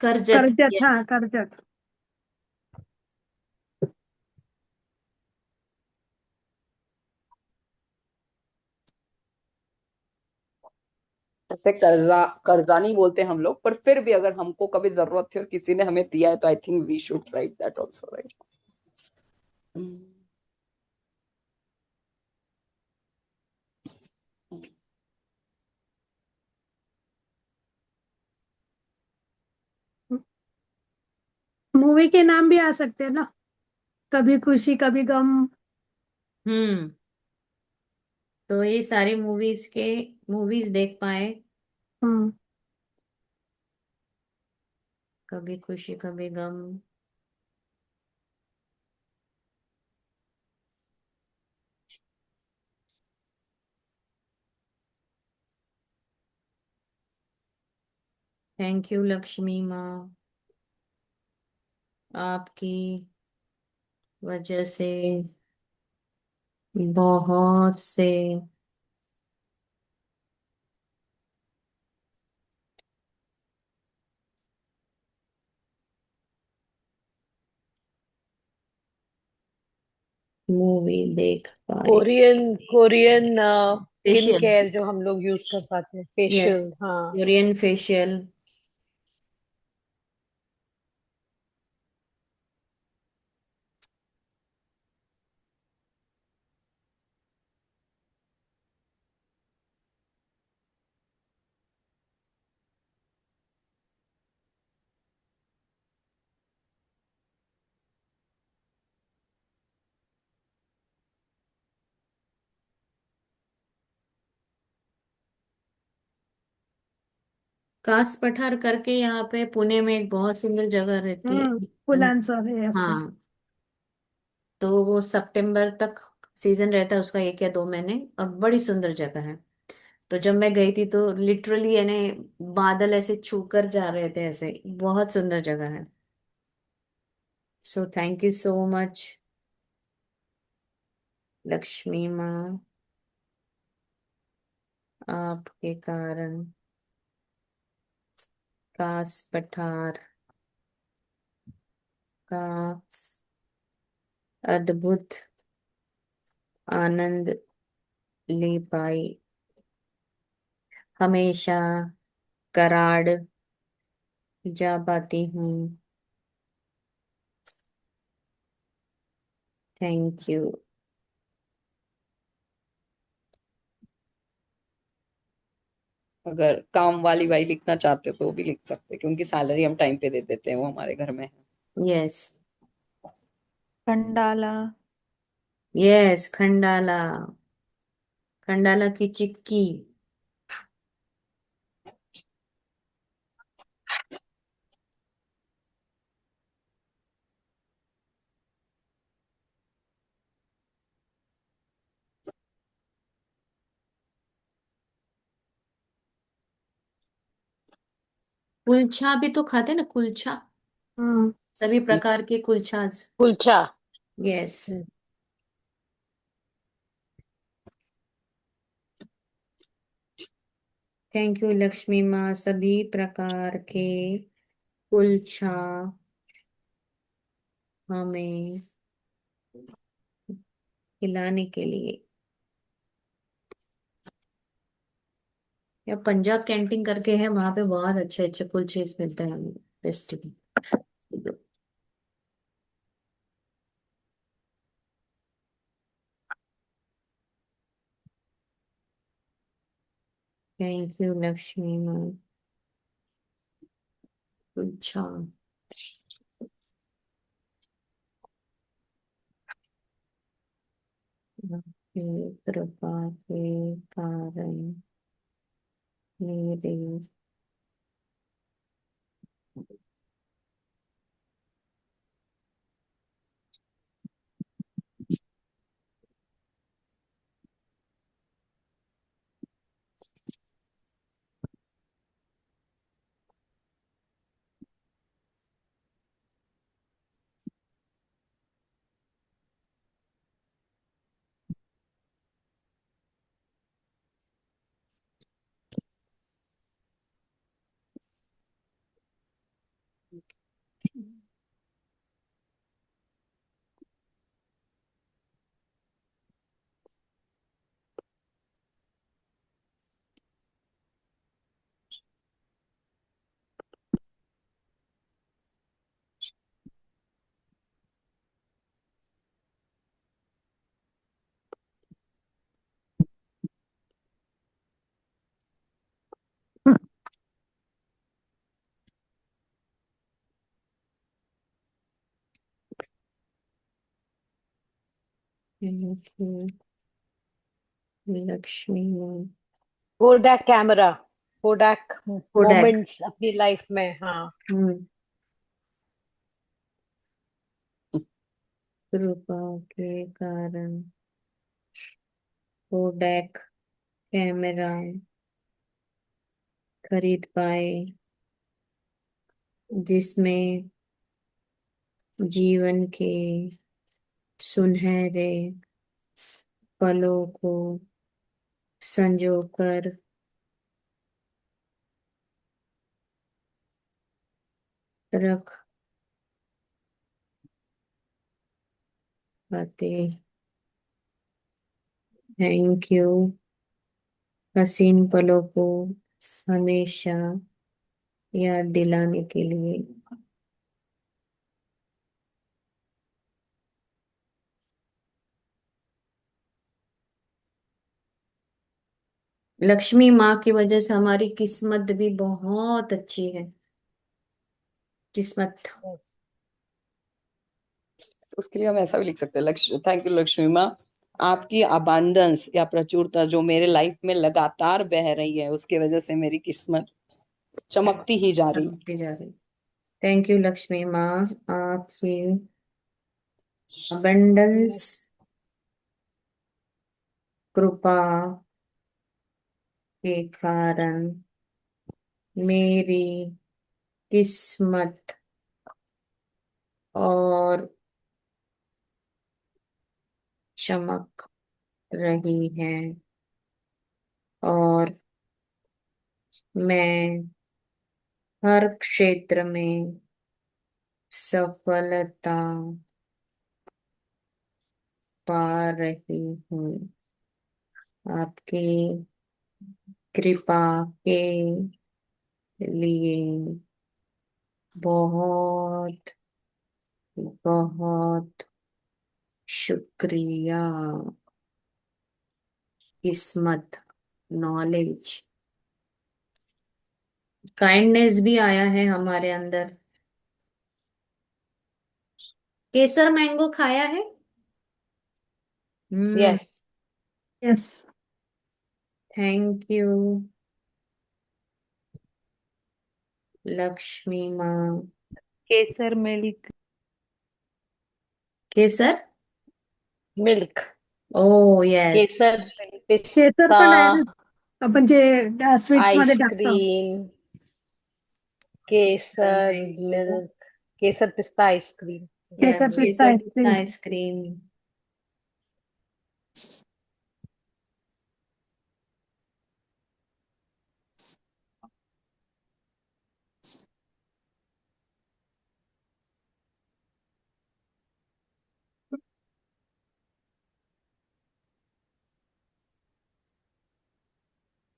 करजत, कर्जत, हा यस। कर्जत. ऐसे कर्जा कर्जा नहीं बोलते हम लोग, पर फिर भी अगर हमको कभी जरूरत थी और किसी ने हमें दिया है तो I think we should write that also, right. Movie के नाम भी आ सकते हैं ना, कभी खुशी कभी गम. हम्म। तो ये सारी मूवीज देख पाए। हम्म. कभी खुशी कभी गम। थैंक यू लक्ष्मी माँ, आपकी वजह से बहुत से मूवी देख पाए? Korean Korean skin facial. Care जो हम लोग यूज कर पाते हैं, यस। फेशियल, हाँ। Korean facial. कास पठार करके यहाँ पे पुणे में एक बहुत सुंदर जगह रहती है। फुलांचं हे असतं. हाँ, तो वो सितंबर तक सीजन रहता है उसका, 1 या 2 महीने, और बड़ी सुंदर जगह है। तो जब मैं गई थी तो लिटरली यानी बादल ऐसे छू कर जा रहे थे, ऐसे बहुत सुंदर जगह है। So thank you so much Lakshmi माँ, आपके कारण कास पठार का अद्भुत आनंद ले पाई। हमेशा कराड़ जा पाती हूँ। Thank you. अगर काम वाली बाई लिखना चाहते हो तो वो भी लिख सकते हैं, क्योंकि सैलरी हम टाइम पे दे देते हैं, वो हमारे घर में है। यस। खंडाला। यस, खंडाला। खंडाला की चिक्की। कुलछा भी तो खाते ना, कुलछा। हम्म. सभी प्रकार के कुलछाज। कुलचा। यस। हम्म। थैंक यू लक्ष्मी माँ, सभी प्रकार के कुलछा हमें खिलाने के लिए। या पंजाब कैंटीन करके है, वहां पे बहुत अच्छे अच्छे कुलचे मिलते हैं, टेस्टी। थैंक यू लक्ष्मी माँ। कुलछा आपकी कृपा के कारण मेरे थैंक यू लक्ष्मी माँ। Kodak camera. Kodak Kodak. Moments अपनी लाइफ में, हाँ। हम्म। कृपा के कारण कोडैक कैमरा खरीद पाए, जिसमें जीवन के सुनहरे पलों को संजोकर रख पाते थैंक यू हसीन पलों को हमेशा याद दिलाने के लिए। लक्ष्मी माँ की वजह से हमारी किस्मत भी बहुत अच्छी है। किस्मत। Yes. उसके लिए हम ऐसा भी लिख सकते हैं, थैंक यू लक्ष्मी माँ, आपकी अबांडेंस या प्रचुरता जो मेरे लाइफ में लगातार बह रही है, उसकी वजह से मेरी किस्मत चमकती ही जा रही है। चमकती जा रही। थैंक यू लक्ष्मी माँ, आपकी अबंडेंस, कृपा के कारण मेरी किस्मत और चमक रही है, और मैं हर क्षेत्र में सफलता पा रही हूँ। आपकी कृपा के लिए बहुत बहुत शुक्रिया। किस्मत, नॉलेज, काइंडनेस भी आया है हमारे अंदर। केसर मैंगो खाया है। Yes. Yes. Thank you Lakshmi माँ। केसर मिल्क। केसर। मिल्क। Oh yes. केसर, केसर पिस्ता, पण आहे ना, आपण जे स्वीट्स मध्ये टाकतो. आइसक्रीम, केसर मिल्क, केसर पिस्ता आइसक्रीम। यस, केसर पिस्ता केसर पिस्ता आइसक्रीम। आइसक्रीम।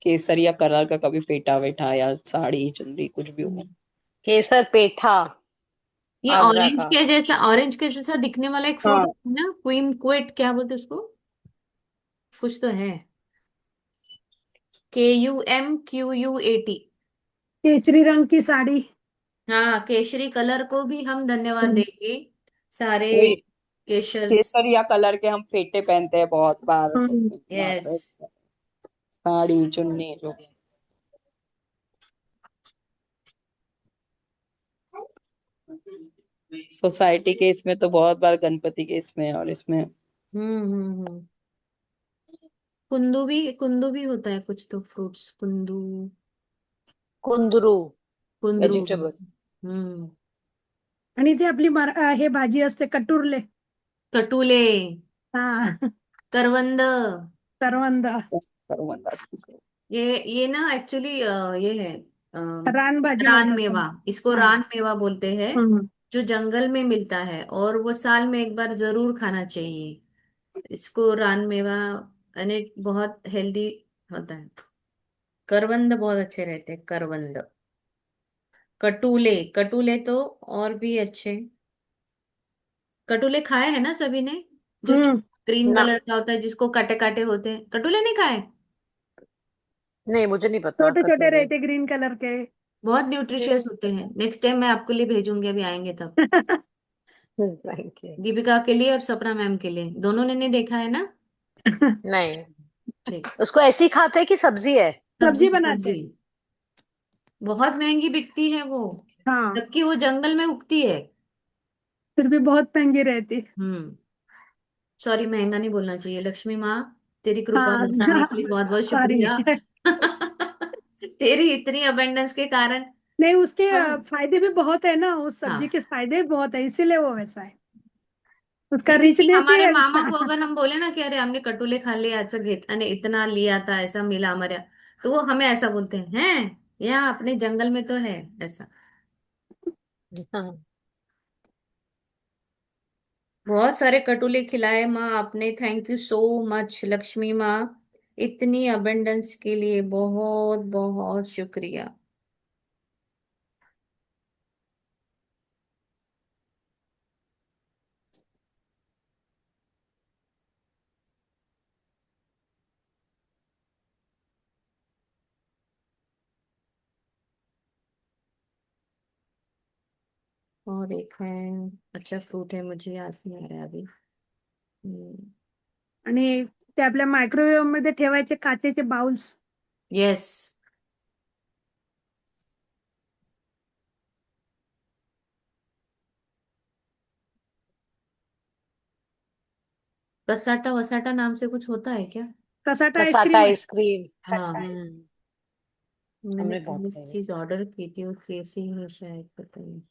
केसर या कलर का कभी फेटा वेटा या साड़ी चुनरी कुछ भी हो। केसर पेठा, ये आगरा ऑरेंज का। के जैसा, ऑरेंज के जैसा दिखने वाला एक फ्रूट हाँ, है ना, क्वीन क्वेट क्या बोलते हैं उसको, कुछ तो है। KUMQUAT। केसरी रंग की साड़ी। हाँ, केशरी कलर को भी हम धन्यवाद हम्म। देंगे। सारे वही केशर्स। केसर या कलर के हम फेटे पहनते हैं बहुत बार, हम्म। यस। साड़ी चुन्नी जो भी। सोसाइटी के इसमें तो बहुत बार गणपति के इसमें और इसमें। हम्म। कुंदू भी होता है कुछ तो, फ्रूट्स कुंदू। कुंदरू, कुंदरू। वेजिटेबल। हम्म। आणि ती आपली हे भाजी असते कटुरले. कटुले। हा. करवंद। करवंद. ये ना एक्चुअली ये है रान भाजी रान म्हणतात मेवा, त्याला. इसको हा. रान मेवा बोलते हैं। हम्म. जो जंगल में मिलता है और वो साल में एक बार जरूर खाना चाहिए इसको, रान मेवा। यानी बहुत हेल्दी होता है। करवंद बहुत अच्छे रहते हैं, करवंद। कटूले, कटूले तो और भी अच्छे। कटूले खाए हैं ना सभी ने, जो हम्म. ग्रीन ना, कलर का होता है जिसको काटे काटे होते हैं, कटूले नहीं खाए। नहीं मुझे नहीं पता छोटे छोटे कटोरे। रहते ग्रीन कलर के. बहुत न्यूट्रिशियस होते हैं, नेक्स्ट टाइम मैं आपके लिए भेजूंगी, अभी आएंगे तब। Thank you. दीपिका के लिए और सपना मैम के लिए, दोनों ने नहीं देखा है ना। नहीं, ठीक। उसको ऐसे ही खाते हैं कि सब्जी है? सब्जी सब्जी बनाते सब्जी। हैं. बहुत महंगी बिकती है वो, हाँ. जबकि वो जंगल में उगती है। फिर भी बहुत महंगी रहती. हम्म। सॉरी, महंगा नहीं बोलना चाहिए। लक्ष्मी माँ, तेरी कृपा हाँ. बरसाने के लिए बहुत बहुत सॉरी. शुक्रिया। तेरी इतनी अबेंडेंस के कारण नहीं, उसके हम। फायदे भी बहुत है ना, उस सब्जी हाँ, के फायदे भी बहुत है, इसीलिए वो वैसा है. उसका क्योंकि रिचनेस ही हमारे है मामा को उसका. अगर हम बोले ना कि अरे हमने कटुले खा लिए आज, अने इतना लिया था, ऐसा मिला हमारे यहाँ, तो वो हमें ऐसा बोलते हैं यहाँ अपने जंगल में तो है, ऐसा। हाँ। बहुत सारे कटोले खिलाए माँ आपने, thank you so much Lakshmi माँ। इतनी अबंडेंस के लिए बहुत बहुत शुक्रिया। और एक है, अच्छा फ्रूट है, मुझे याद नहीं आ रहा है अभी। आणि ते आपल्या मायक्रोवेव्ह मध्ये ठेवायचे काचेचे बाउल्स. यस। कसाटा वसाटा नाम से कुछ होता है क्या? कसाटा कसाटा आइसक्रीम आहे. आइसक्रीम। हाँ। हम्म। मैंने हमने बहुत पहले खाई है। चीज ऑर्डर की थी, वो कैसी है शायद, पता नहीं।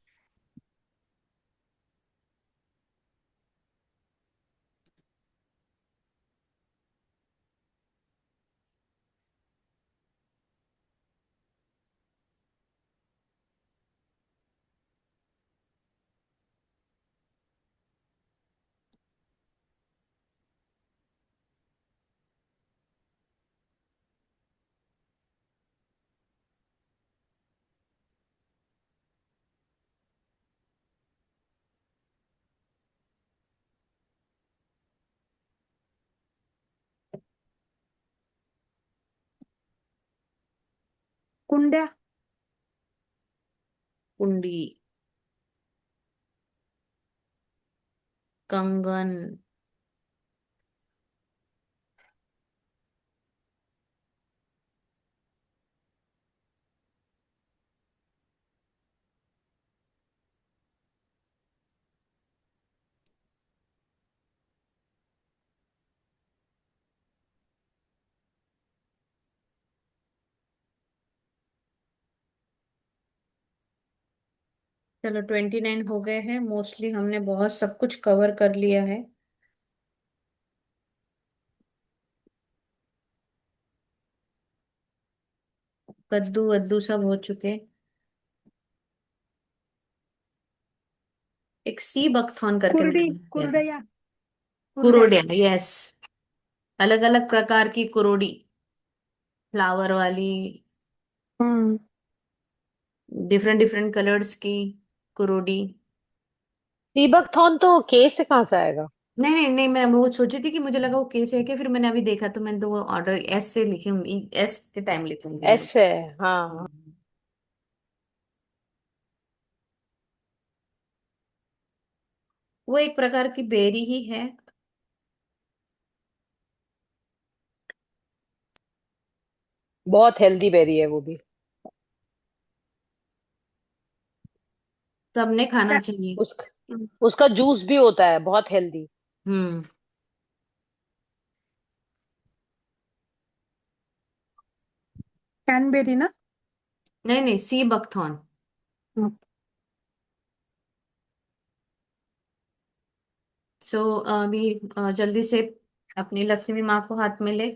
कुंड्या. कुंडी, कंगन। चलो 29 हो गए हैं, मोस्टली हमने बहुत सब कुछ कवर कर लिया है। कद्दू वद्दू सब हो चुके। एक सी बकथॉर्न करके कुरडी, मैंने किया था। कुरडया, कुरड्या. कुरोडिया, यस। अलग अलग प्रकार की कुरोड़ी, फ्लावर वाली, हम्म. डिफरेंट डिफरेंट कलर्स की कुरोड़ी। दीबक थॉन तो के से कहाँ से आएगा? नहीं नहीं नहीं, मैं वो सोची थी कि मुझे लगा वो कैसे है, कि फिर मैंने अभी देखा तो मैंने तो वो ऑर्डर एस से लिखूंगी, एस के टाइम लिखूंगी मैं। ऐसे। हाँ। वो एक प्रकार की बेरी ही है। बहुत हेल्दी बेरी है वो भी। सबने खाना चाहिए। उस उसका जूस भी होता है बहुत हेल्दी। हम्म। कॅनबेरी ना. नहीं नहीं, सी बकथॉर्न। हम्म. सो अभी जल्दी से अपनी लक्ष्मी माँ को हाथ में ले।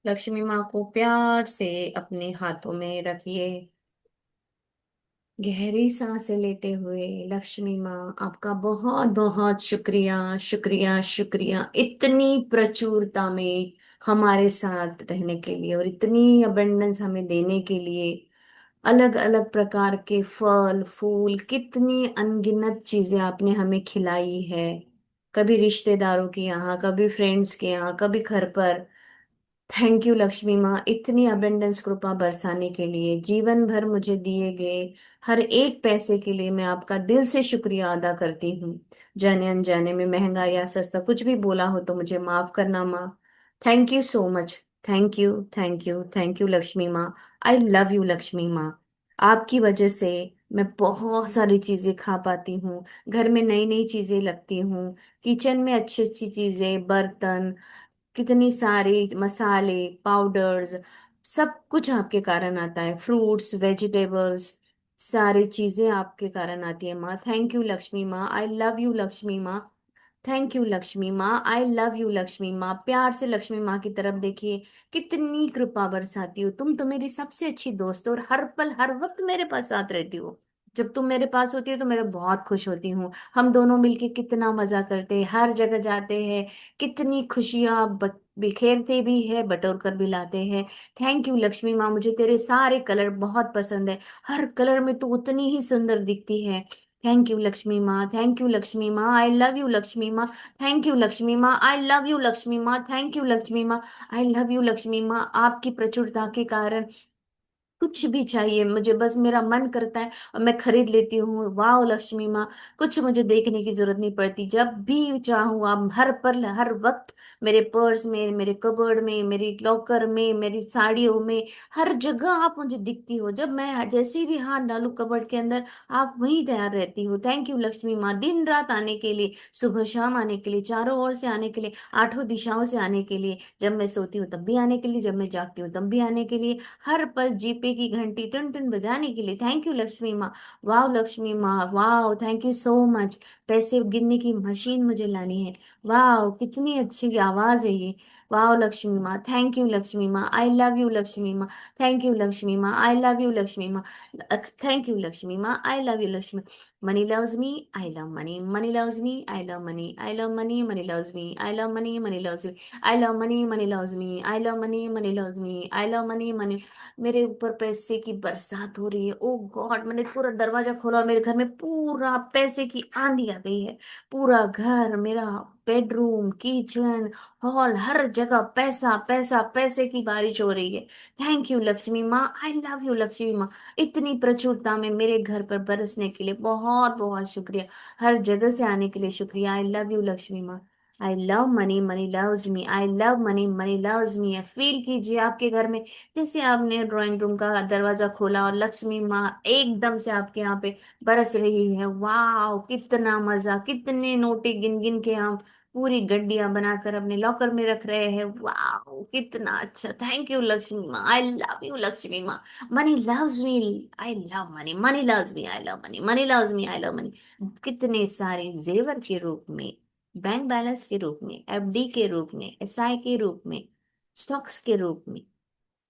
लक्ष्मी माँ को प्यार से अपने हाथों में रखिए। गहरी सांसें लेते हुए, लक्ष्मी माँ आपका बहुत बहुत शुक्रिया, शुक्रिया शुक्रिया, इतनी प्रचुरता में हमारे साथ रहने के लिए और इतनी अबंडेंस हमें देने के लिए। अलग अलग प्रकार के फल फूल, कितनी अनगिनत चीजें आपने हमें खिलाई है। कभी रिश्तेदारों के यहाँ, कभी फ्रेंड्स के यहाँ, कभी घर पर। थैंक यू लक्ष्मी माँ, इतनी अबंडेंस कृपा बरसाने के लिए, जीवन भर मुझे दिए गए हर एक पैसे के लिए मैं आपका दिल से शुक्रिया अदा करती हूँ। जाने अनजाने में महंगा या सस्ता कुछ भी बोला हो तो मुझे माफ करना माँ। Thank you so much. Thank you thank you thank you Lakshmi माँ। आई लव यू लक्ष्मी माँ। आपकी वजह से मैं बहुत सारी चीजें खा पाती हूँ, घर में नई नई चीजें लगती हूँ, किचन में अच्छी अच्छी चीजें, बर्तन, कितनी सारी मसाले, पाउडर्स, सब कुछ आपके कारण आता है, फ्रूट्स, वेजिटेबल्स, सारी चीजें आपके कारण आती है माँ। थैंक यू लक्ष्मी माँ, आई लव यू लक्ष्मी माँ। थैंक यू लक्ष्मी माँ, आई लव यू लक्ष्मी माँ। प्यार से लक्ष्मी माँ की तरफ देखिए, कितनी कृपा बरसाती हो। तुम तो मेरी सबसे अच्छी दोस्त हो और हर पल हर वक्त मेरे पास साथ रहती हो। जब तुम मेरे पास होती हो तो मैं बहुत खुश होती हूँ। हम दोनों मिलके कितना मजा करते हैं, हर जगह जाते हैं, कितनी खुशियां बिखेरते भी है, बटोर कर भी लाते हैं। थैंक यू लक्ष्मी माँ, मुझे तेरे सारे कलर बहुत पसंद है। हर कलर में तू उतनी ही सुंदर दिखती है। थैंक यू लक्ष्मी माँ, थैंक यू लक्ष्मी माँ, आई लव यू लक्ष्मी माँ। थैंक यू लक्ष्मी माँ, आई लव यू लक्ष्मी माँ। थैंक यू लक्ष्मी माँ, आई लव यू लक्ष्मी माँ। आपकी प्रचुरता के कारण कुछ भी चाहिए मुझे, बस मेरा मन करता है और मैं खरीद लेती हूँ। वाह लक्ष्मी माँ, कुछ मुझे देखने की जरूरत नहीं पड़ती। जब भी चाहूँ आप हर पल हर वक्त मेरे पर्स में, मेरे कबर्ड में, मेरी लॉकर में, मेरी साड़ियों में, हर जगह आप मुझे दिखती हो। जब मैं जैसे भी हाथ डालू कबर्ड के अंदर, आप वहीं तैयार रहती हो। थैंक यू लक्ष्मी माँ, दिन रात आने के लिए, सुबह शाम आने के लिए, चारों ओर से आने के लिए, आठों दिशाओं से आने के लिए, जब मैं सोती हूँ तब भी आने के लिए, जब मैं जागती हूँ तब भी आने के लिए, हर पल जीपे की घंटी टन टन बजाने के लिए। थैंक यू लक्ष्मी माँ। वाह लक्ष्मी माँ, वाह, थैंक यू सो मच। पैसे गिनने की मशीन मुझे लानी है। वाह कितनी अच्छी आवाज है ये। वाह लक्ष्मी माँ, थैंक यू लक्ष्मी माँ, आई लव यू लक्ष्मी माँ। थैंक यू लक्ष्मी माँ, आई लव यू लक्ष्मी माँ। थैंक यू लक्ष्मी माँ, I love you Lakshmi. Money loves me, I love money. Money loves me, I love money. I love money, money loves me. I love money, money loves me. I love money, money loves me. I love money, money loves me. I love money, money। मेरे ऊपर पैसे की बरसात हो रही है। ओ God, मैंने पूरा दरवाजा खोला और मेरे घर में पूरा पैसे की आंधी आ गई है। पूरा घर मेरा, बेडरूम, किचन, हॉल, हर जगह पैसा पैसा, पैसे की बारिश हो रही है। थैंक यू लक्ष्मी माँ, आई लव यू लक्ष्मी माँ। इतनी प्रचुरता में मेरे घर पर बरसने के लिए बहुत बहुत शुक्रिया। हर जगह से आने के लिए शुक्रिया। आई लव यू लक्ष्मी माँ। I love money, money loves me. I love money, money loves me. Feel कीजिए आपके घर में, जैसे आपने ड्राइंग रूम का दरवाजा खोला और लक्ष्मी माँ एकदम से आपके यहाँ पे बरस रही है। वाह कितना मजा, कितने नोटे गिन गिन के हम पूरी गड्डियां बनाकर अपने लॉकर में रख रहे हैं। वाह कितना अच्छा। थैंक यू लक्ष्मी माँ, आई लव यू लक्ष्मी माँ। Money loves me, I love money. Money loves me, I love money. Money loves me, I love money. कितने सारे जेवर के रूप में, बैंक बैलेंस के रूप में, एफडी के रूप में, एसआई के रूप में, स्टॉक्स के रूप में,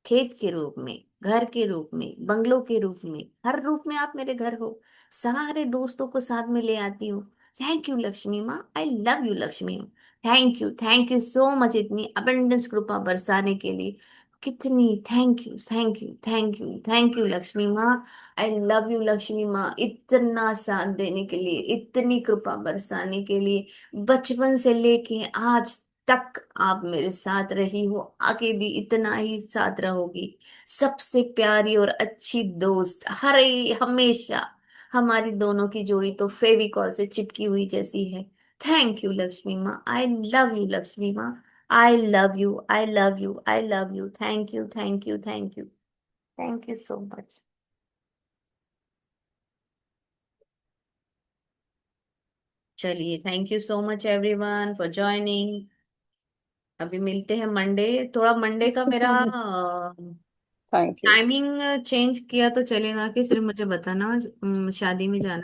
खेत के रूप में, घर के रूप में, बंगलों के रूप में, हर रूप में आप मेरे घर हो। सारे दोस्तों को साथ में ले आती हूँ। थैंक यू लक्ष्मी माँ, आई लव यू लक्ष्मी माँ। थैंक यू सो मच, इतनी अबंडेंस कृपा बरसाने के लिए। कितनी thank you, thank you, thank you, thank you Lakshmi माँ। आई लव यू लक्ष्मी माँ, इतना साथ देने के लिए, इतनी कृपा बरसाने के लिए। बचपन से लेके आज तक आप मेरे साथ रही हो, आगे भी इतना ही साथ रहोगी। सबसे प्यारी और अच्छी दोस्त, हर हमेशा। हमारी दोनों की जोड़ी तो फेविकॉल से चिपकी हुई जैसी है। थैंक यू लक्ष्मी माँ, आई लव यू लक्ष्मी माँ। I love you, I love you, I love you. Thank you, thank you, thank you, thank you so much. चलिए, thank you so much everyone for joining. अभी मिलते हैं Monday. थोड़ा Monday का मेरा thank you. Timing change किया तो चलेगा कि सिर्फ मुझे बताना, शादी में जाना